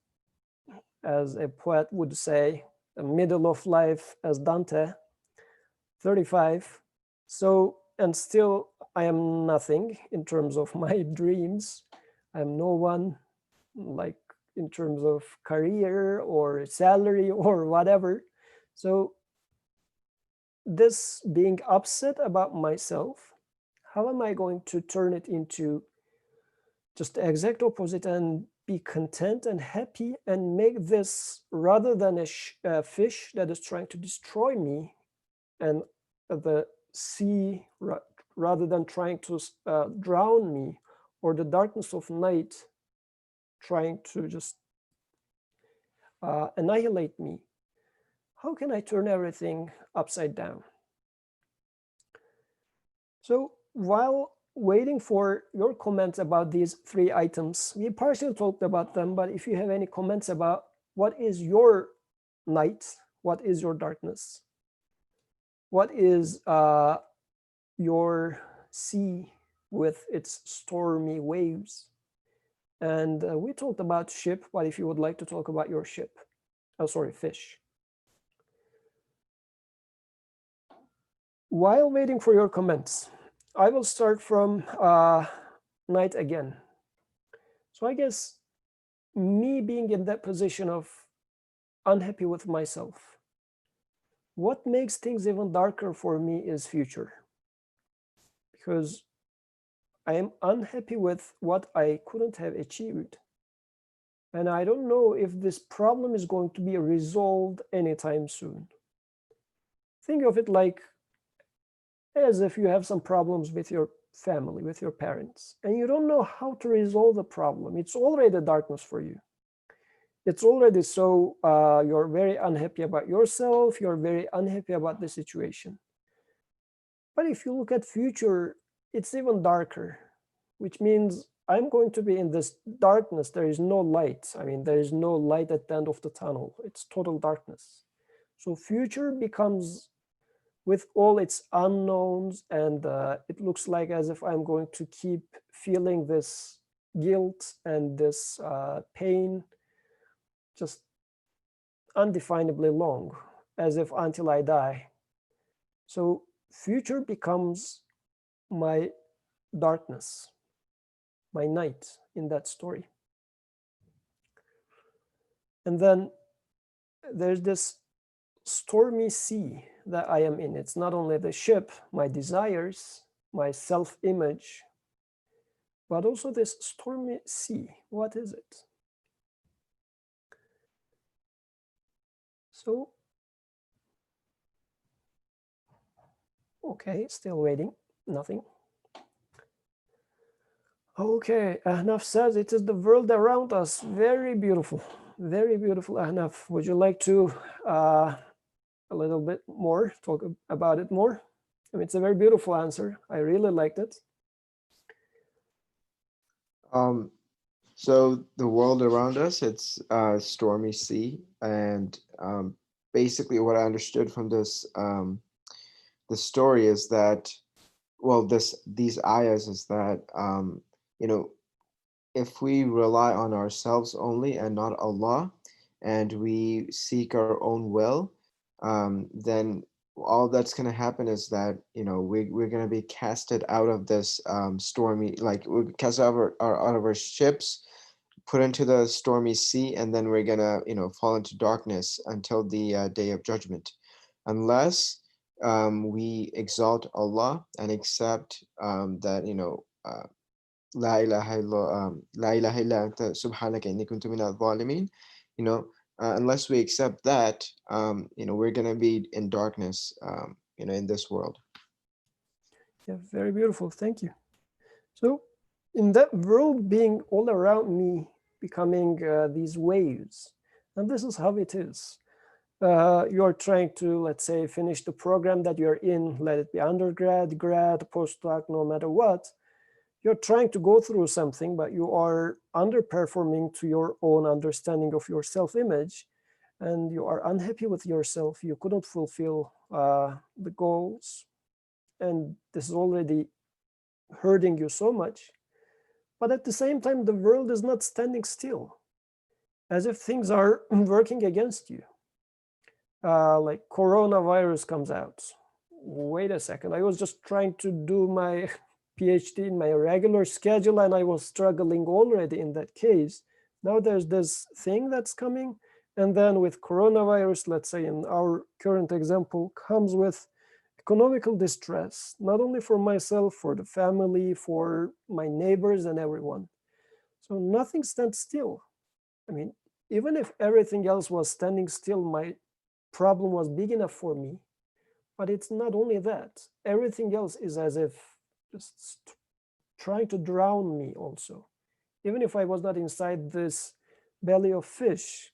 as a poet would say, the middle of life, as Dante, 35. So, and still I am nothing in terms of my dreams. I'm no one, like in terms of career or salary or whatever. So this being upset about myself, how am I going to turn it into just the exact opposite and be content and happy and make this, rather than a fish that is trying to destroy me and the sea, rather than trying to drown me, or the darkness of night trying to just annihilate me, how can I turn everything upside down? So while waiting for your comments about these 3 items, we partially talked about them, but if you have any comments about what is your night, what is your darkness, what is your sea with its stormy waves, and we talked about ship, but if you would like to talk about your ship, fish. While waiting for your comments, I will start from night again. So I guess me being in that position of unhappy with myself, what makes things even darker for me is future. Because I am unhappy with what I couldn't have achieved. And I don't know if this problem is going to be resolved anytime soon. Think of it like as if you have some problems with your family, with your parents, and you don't know how to resolve the problem. It's already darkness for you. it's already so you're very unhappy about yourself, you're very unhappy about the situation. But if you look at future, it's even darker, which means I'm going to be in this darkness. There is no light. I mean, there is no light at the end of the tunnel. It's total darkness. So future becomes, with all its unknowns, and it looks like as if I'm going to keep feeling this guilt and this pain just undefinably long, as if until I die. So future becomes my darkness, my night in that story. And then there's this stormy sea that I am in. It's not only the ship, my desires, my self-image, but also this stormy sea. What is it? So, okay, still waiting, nothing. Okay, Ahnaf says it is the world around us. Very beautiful, Ahnaf. Would you like to a little bit more, talk about it more? I mean, it's a very beautiful answer. I really liked it. So the world around us, it's a stormy sea, and basically what I understood from this the story is that, well, these ayahs is that you know, if we rely on ourselves only and not Allah, and we seek our own will, then all that's going to happen is that, you know, we're going to be casted out of this stormy, like we're cast out of our ships, put into the stormy sea, and then we're going to, you know, fall into darkness until the day of judgment, unless we exalt Allah and accept that, you know, La ilaha illa La ilaha illa anta subhanaka inni kuntu minadh dhalimin. You know, unless we accept that, you know, we're gonna be in darkness, you know, in this world. Yeah, very beautiful. Thank you. So, in that world being all around me, becoming these waves, and this is how it is. You are trying to, let's say, finish the program that you're in, let it be undergrad, grad, postdoc, no matter what. You're trying to go through something, but you are underperforming to your own understanding of your self-image, and you are unhappy with yourself. You couldn't fulfill the goals, and this is already hurting you so much. But at the same time, the world is not standing still, as if things are working against you. Like coronavirus comes out. Wait a second, I was just trying to do my PhD in my regular schedule, and I was struggling already in that case. Now there's this thing that's coming, and then with coronavirus, let's say in our current example, comes with economical distress, not only for myself, for the family, for my neighbors and everyone. So nothing stands still. I mean, even if everything else was standing still, my problem was big enough for me. But it's not only that. Everything else is as if just trying to drown me also. Even if I was not inside this belly of fish,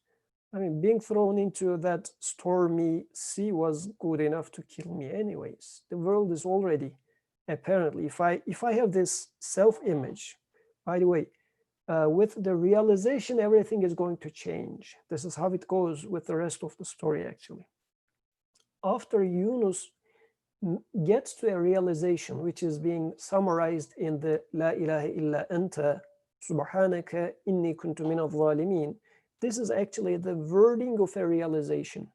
I mean, being thrown into that stormy sea was good enough to kill me anyways. The world is already, apparently, if I have this self-image, by the way, with the realization everything is going to change. This is how it goes with the rest of the story, actually. After Yunus gets to a realization, which is being summarized in the La ilaha illa anta subhanaka inni kuntu minadh dhalimin. This is actually the wording of a realization.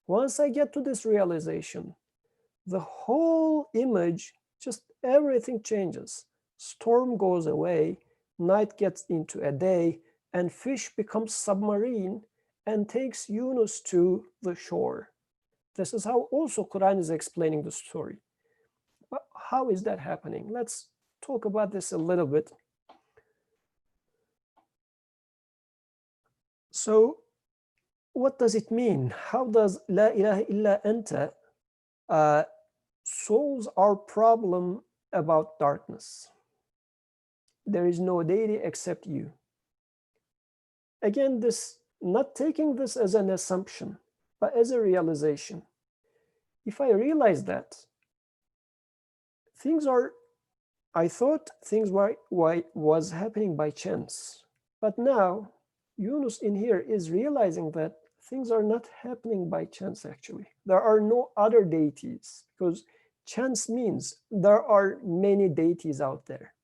Once I get to this realization, the whole image, just everything changes. Storm goes away, night gets into a day, and fish becomes submarine and takes Yunus to the shore. This is how also Qur'an is explaining the story. But how is that happening? Let's talk about this a little bit. So what does it mean? How does La ilaha illa anta solves our problem about darkness? There is no deity except you. again, this not taking this as an assumption, but as a realization. If I realize that things are, I thought things was happening by chance, but now Yunus in here is realizing that things are not happening by chance actually. There are no other deities, because chance means there are many deities out there.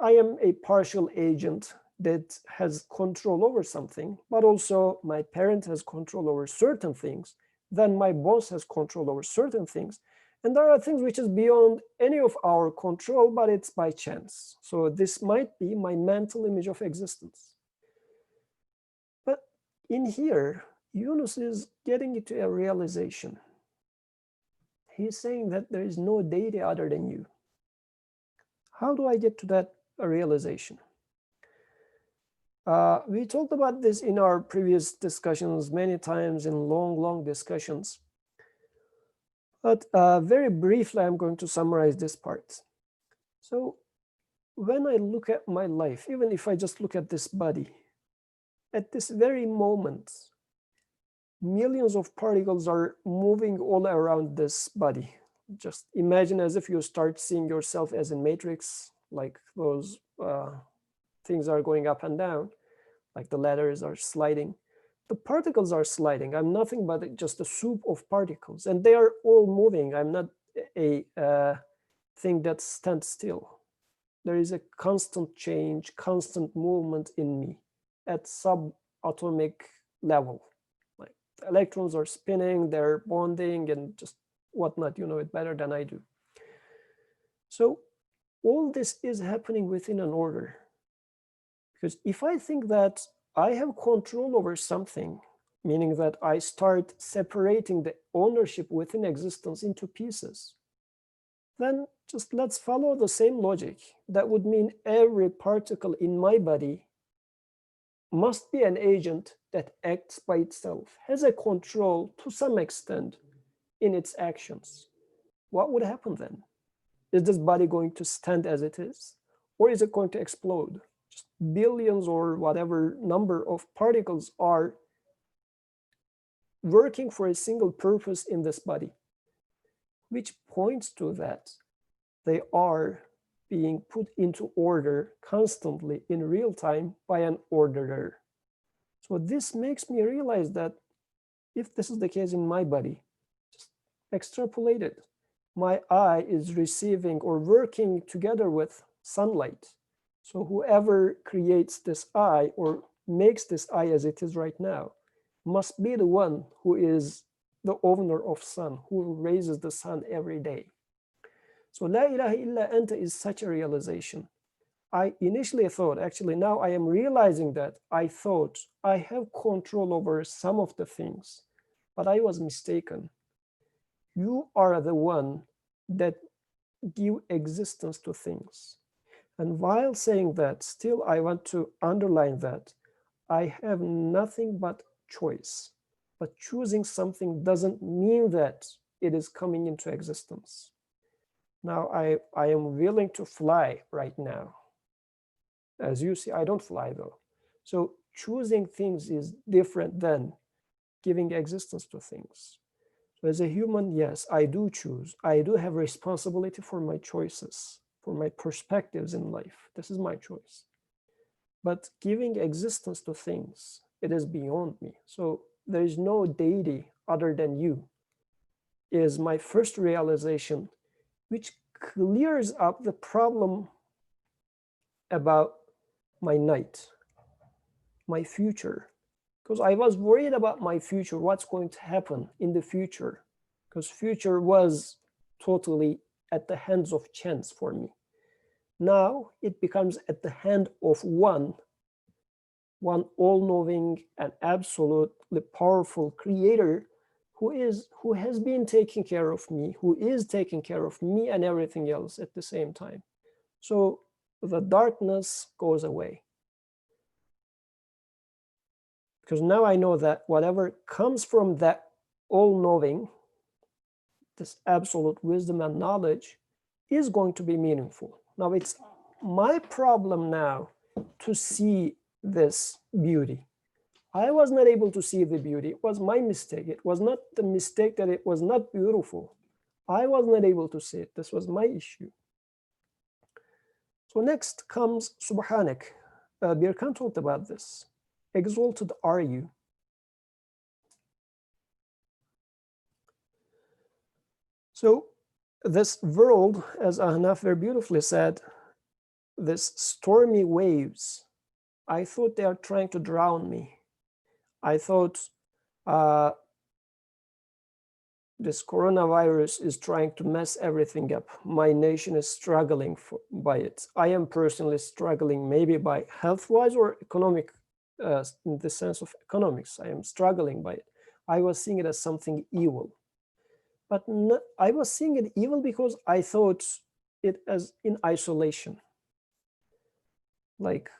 I am a partial agent that has control over something, but also my parent has control over certain things. Then my boss has control over certain things. And there are things which is beyond any of our control, but it's by chance. So this might be my mental image of existence. But in here, Yunus is getting into a realization. He's saying that there is no deity other than you. How do I get to that realization? We talked about this in our previous discussions many times, in long discussions. But very briefly, I'm going to summarize this part. So when I look at my life, even if I just look at this body, at this very moment, millions of particles are moving all around this body. Just imagine as if you start seeing yourself as in Matrix, like those things are going up and down, like the ladders are sliding. The particles are sliding. I'm nothing but just a soup of particles, and they are all moving. I'm not a thing that stands still. There is a constant change, constant movement in me at subatomic level. Like the electrons are spinning, they're bonding, and just whatnot. You know it better than I do. So all this is happening within an order. Because if I think that I have control over something, meaning that I start separating the ownership within existence into pieces, then just let's follow the same logic. That would mean every particle in my body must be an agent that acts by itself, has a control to some extent in its actions. What would happen then? Is this body going to stand as it is, or is it going to explode? Just billions or whatever number of particles are working for a single purpose in this body, which points to that they are being put into order constantly in real time by an orderer. So this makes me realize that if this is the case in my body, just extrapolate it. My eye is receiving or working together with sunlight. So whoever creates this eye or makes this eye as it is right now must be the one who is the owner of sun, who raises the sun every day. So La ilaha illa anta is such a realization. I initially thought, actually now I am realizing that I thought I have control over some of the things, but I was mistaken. You are the one that give existence to things. And while saying that, still I want to underline that I have nothing but choice. But choosing something doesn't mean that it is coming into existence. Now I am willing to fly right now. As you see, I don't fly though. So choosing things is different than giving existence to things. So as a human, yes, I do choose. I do have responsibility for my choices, for my perspectives in life. This is my choice. But giving existence to things, it is beyond me. So there is no deity other than you, is my first realization, which clears up the problem about my night, my future. Because I was worried about my future, what's going to happen in the future, because future was totally at the hands of chance for me. Now it becomes at the hand of one all-knowing and absolutely powerful creator who has been taking care of me, who is taking care of me and everything else at the same time. So the darkness goes away. Because now I know that whatever comes from that all-knowing, this absolute wisdom and knowledge, is going to be meaningful. Now it's my problem now to see this beauty. I was not able to see the beauty. It was my mistake. It was not the mistake that it was not beautiful. I was not able to see it. This was my issue. So next comes Subhanak. Birkan talked about this. Exalted are you. So this world, as Ahnaf very beautifully said, this stormy waves, I thought they are trying to drown me. I thought this coronavirus is trying to mess everything up. My nation is struggling by it. I am personally struggling, maybe by health-wise or economic, in the sense of economics. I am struggling by it. I was seeing it as something evil. But I was seeing it evil because I thought it as in isolation. Like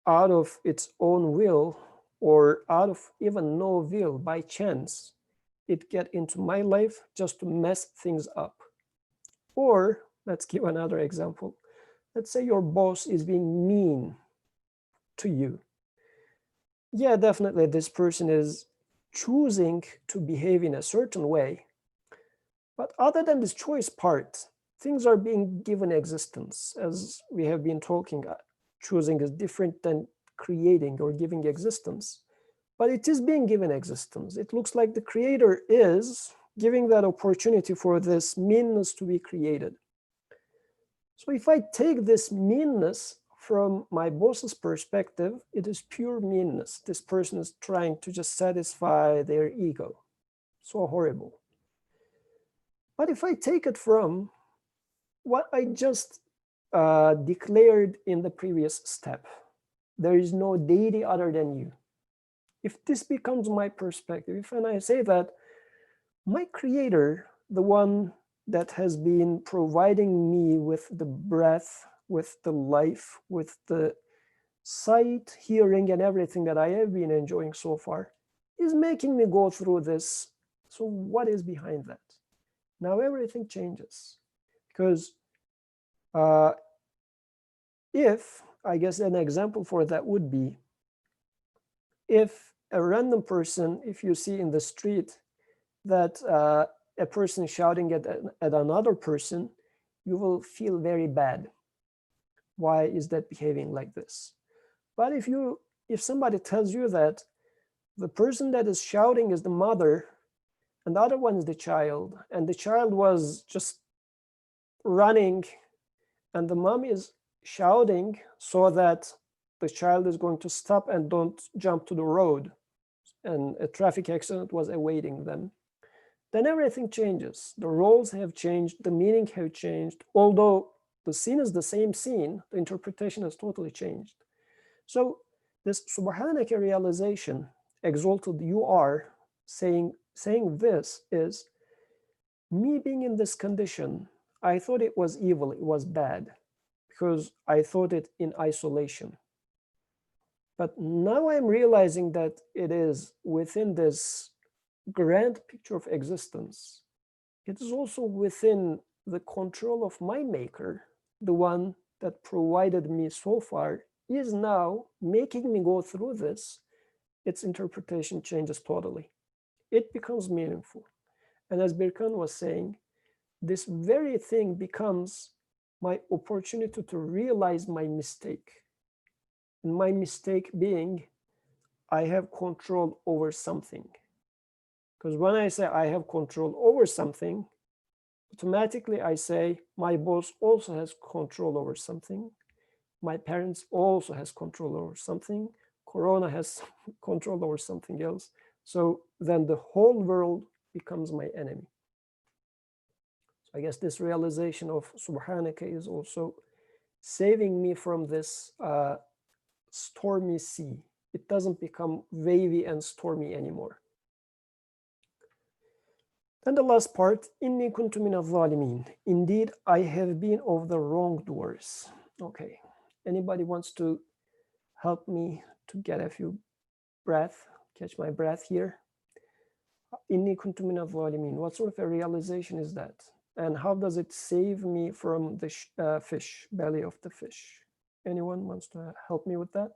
out of its own will or out of even no will, by chance, it get into my life just to mess things up. Or let's give another example. Let's say your boss is being mean to you. Yeah, definitely this person is choosing to behave in a certain way. But other than this choice part, things are being given existence. As we have been talking, choosing is different than creating or giving existence. But it is being given existence. It looks like the creator is giving that opportunity for this meanness to be created. So if I take this meanness from my boss's perspective, it is pure meanness. This person is trying to just satisfy their ego. So horrible. But if I take it from what I just declared in the previous step, there is no deity other than you. If this becomes my perspective, and I say that my creator, the one that has been providing me with the breath, with the life, with the sight, hearing, and everything that I have been enjoying so far, is making me go through this. So what is behind that? Now everything changes. Because if, I guess an example for that would be, if a random person, if you see in the street that a person shouting at another person, you will feel very bad. Why is that behaving like this? But if somebody tells you that the person that is shouting is the mother and the other one is the child, and the child was just running and the mom is shouting so that the child is going to stop and don't jump to the road, and a traffic accident was awaiting them, then everything changes. The roles have changed, the meaning have changed. Although the scene is the same scene, the interpretation has totally changed. So this Subhanaka realization, exalted you are, saying this is, me being in this condition, I thought it was evil, it was bad, because I thought it in isolation. But now I'm realizing that it is within this grand picture of existence. It is also within the control of my maker, the one that provided me so far, is now making me go through this. Its interpretation changes totally. It becomes meaningful. And as Birkan was saying, this very thing becomes my opportunity to realize my mistake. And my mistake being, I have control over something. Because when I say I have control over something, automatically I say my boss also has control over something. My parents also has control over something. Corona has control over something else. So then the whole world becomes my enemy. So I guess this realization of Subhanaka is also saving me from this stormy sea. It doesn't become wavy and stormy anymore. Then the last part, Inni kuntu min al-zalimin. Indeed, I have been of the wrongdoers. Okay, anybody wants to help me to get a few breath, catch my breath here? Inni kuntu min al-zalimin. What sort of a realization is that? And how does it save me from the fish, belly of the fish? Anyone wants to help me with that?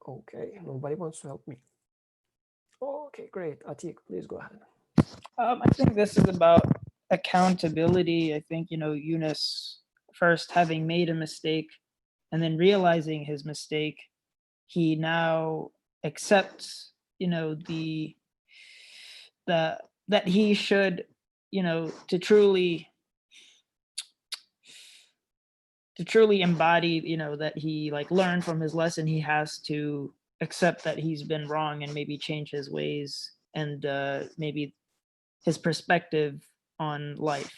Okay, nobody wants to help me. Okay, great. Atik, please go ahead. I think this is about accountability. I think, Yunus first having made a mistake and then realizing his mistake, he now accepts, that he should, to truly embody, that he like learned from his lesson, he has to accept that he's been wrong and maybe change his ways and maybe his perspective on life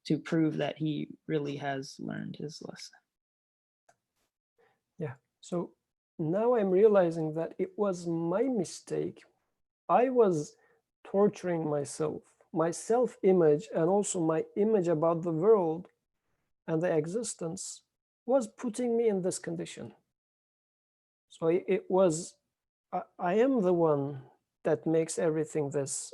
to prove that he really has learned his lesson. Yeah, so now I'm realizing that it was my mistake. I was torturing myself, my self-image, and also my image about the world and the existence was putting me in this condition. So it was, I am the one that makes everything this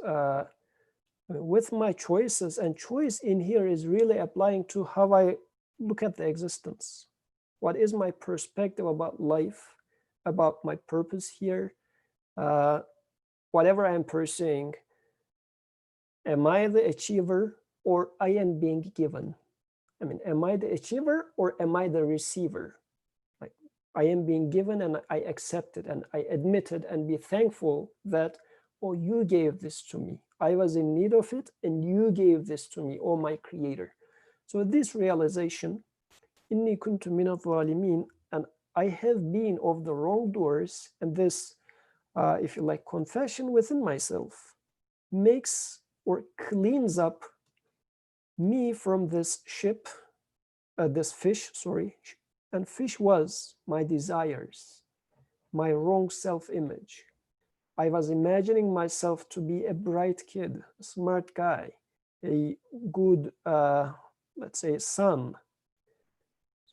with my choices, and choice in here is really applying to how I look at the existence. What is my perspective about life, about my purpose here, whatever I am pursuing, am I the achiever or I am being given? I mean, am I the achiever or am I the receiver? Like, I am being given and I accept it and I admit it and be thankful that, oh, you gave this to me. I was in need of it and you gave this to me, oh my creator. So this realization, inni kuntu min al-zalimin, and I have been of the wrongdoers, and this, if you like, confession within myself makes or cleans up me from this ship, this fish, sorry, and fish was my desires, my wrong self-image. I was imagining myself to be a bright kid, a smart guy, a good, let's say, son.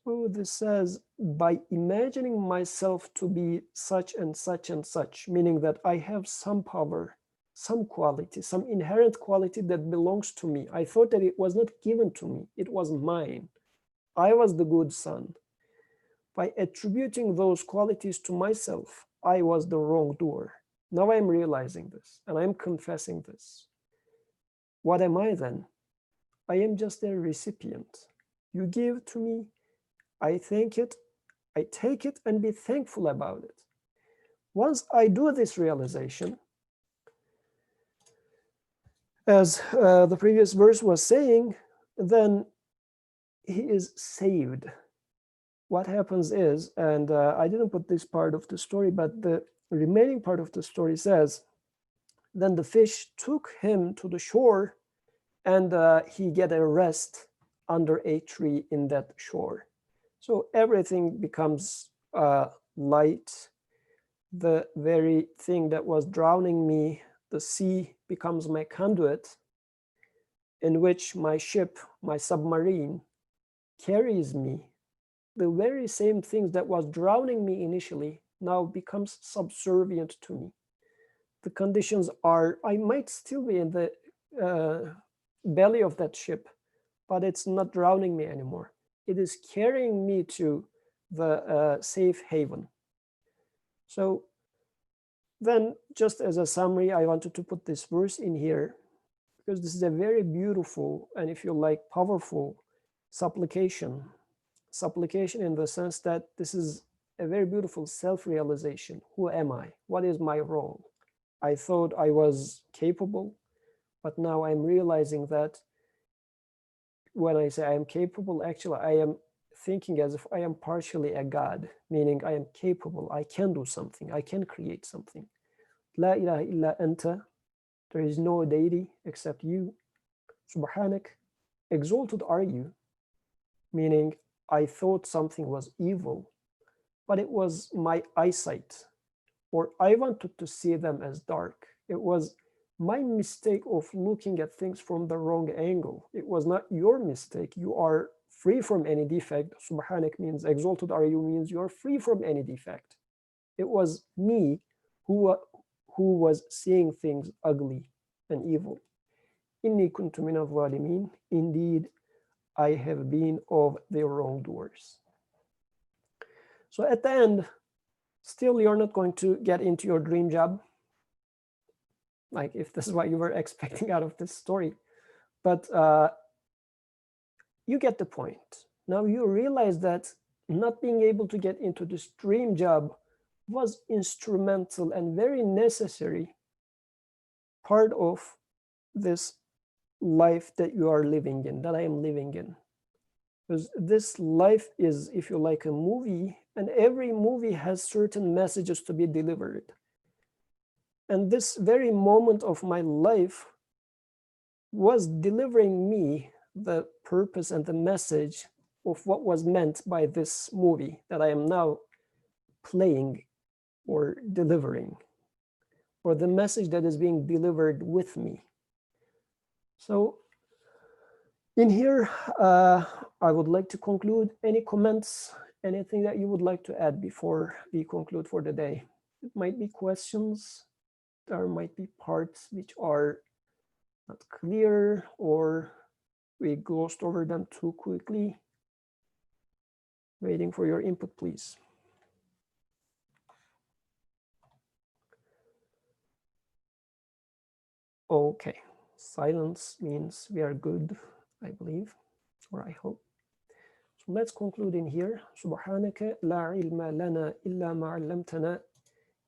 So this says, by imagining myself to be such and such and such, meaning that I have some power, some quality, some inherent quality that belongs to me. I thought that it was not given to me, it was mine. I was the good son. By attributing those qualities to myself, I was the wrongdoer. Now I'm realizing this and I'm confessing this. What am I then? I am just a recipient. You give to me, I thank it, I take it and be thankful about it. Once I do this realization, as the previous verse was saying, then he is saved. What happens is, and I didn't put this part of the story, but the remaining part of the story says, then the fish took him to the shore and he get a rest under a tree in that shore. So everything becomes light. The very thing that was drowning me, the sea, becomes my conduit in which my ship, my submarine, carries me. The very same things that was drowning me initially now becomes subservient to me. The conditions are, I might still be in the belly of that ship, but it's not drowning me anymore. It is carrying me to the safe haven. So then, just as a summary, I wanted to put this verse in here because this is a very beautiful and, if you like, powerful supplication. Supplication in the sense that this is a very beautiful self-realization. Who am I? What is my role? I thought I was capable, but now I'm realizing that when I say I am capable, actually I am thinking as if I am partially a God, meaning I am capable, I can do something, I can create something. La ilaha illa anta, there is no deity except you. Subhanak, exalted are you, meaning I thought something was evil, but it was my eyesight, or I wanted to see them as dark. It was my mistake of looking at things from the wrong angle. It was not your mistake. You are free from any defect. Subhanak means exalted are you, means you are free from any defect. It was me who was seeing things ugly and evil. إِنِّي كُنْتُ مِنَ الظَّالِمِينَ. Indeed, I have been of the wrongdoers. So at the end, still you're not going to get into your dream job, like if this is what you were expecting out of this story. But you get the point. Now you realize that not being able to get into this dream job was instrumental and very necessary part of this life that you are living in, that I am living in. Because this life is, if you like, a movie, and every movie has certain messages to be delivered. And this very moment of my life was delivering me the purpose and the message of what was meant by this movie that I am now playing or delivering, or the message that is being delivered with me. So in here, I would like to conclude. Any comments, anything that you would like to add before we conclude for the day? It might be questions. There might be parts which are not clear, or we glossed over them too quickly. Waiting for your input, please. Okay, silence means we are good, I believe, or I hope. So let's conclude in here. سبحانك لا علم لنا إلا ما علمتنا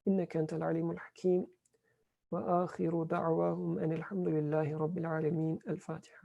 إنك أنت العليم الحكيم وآخر دعواهم أن الحمد لله رب العالمين. الفاتحة.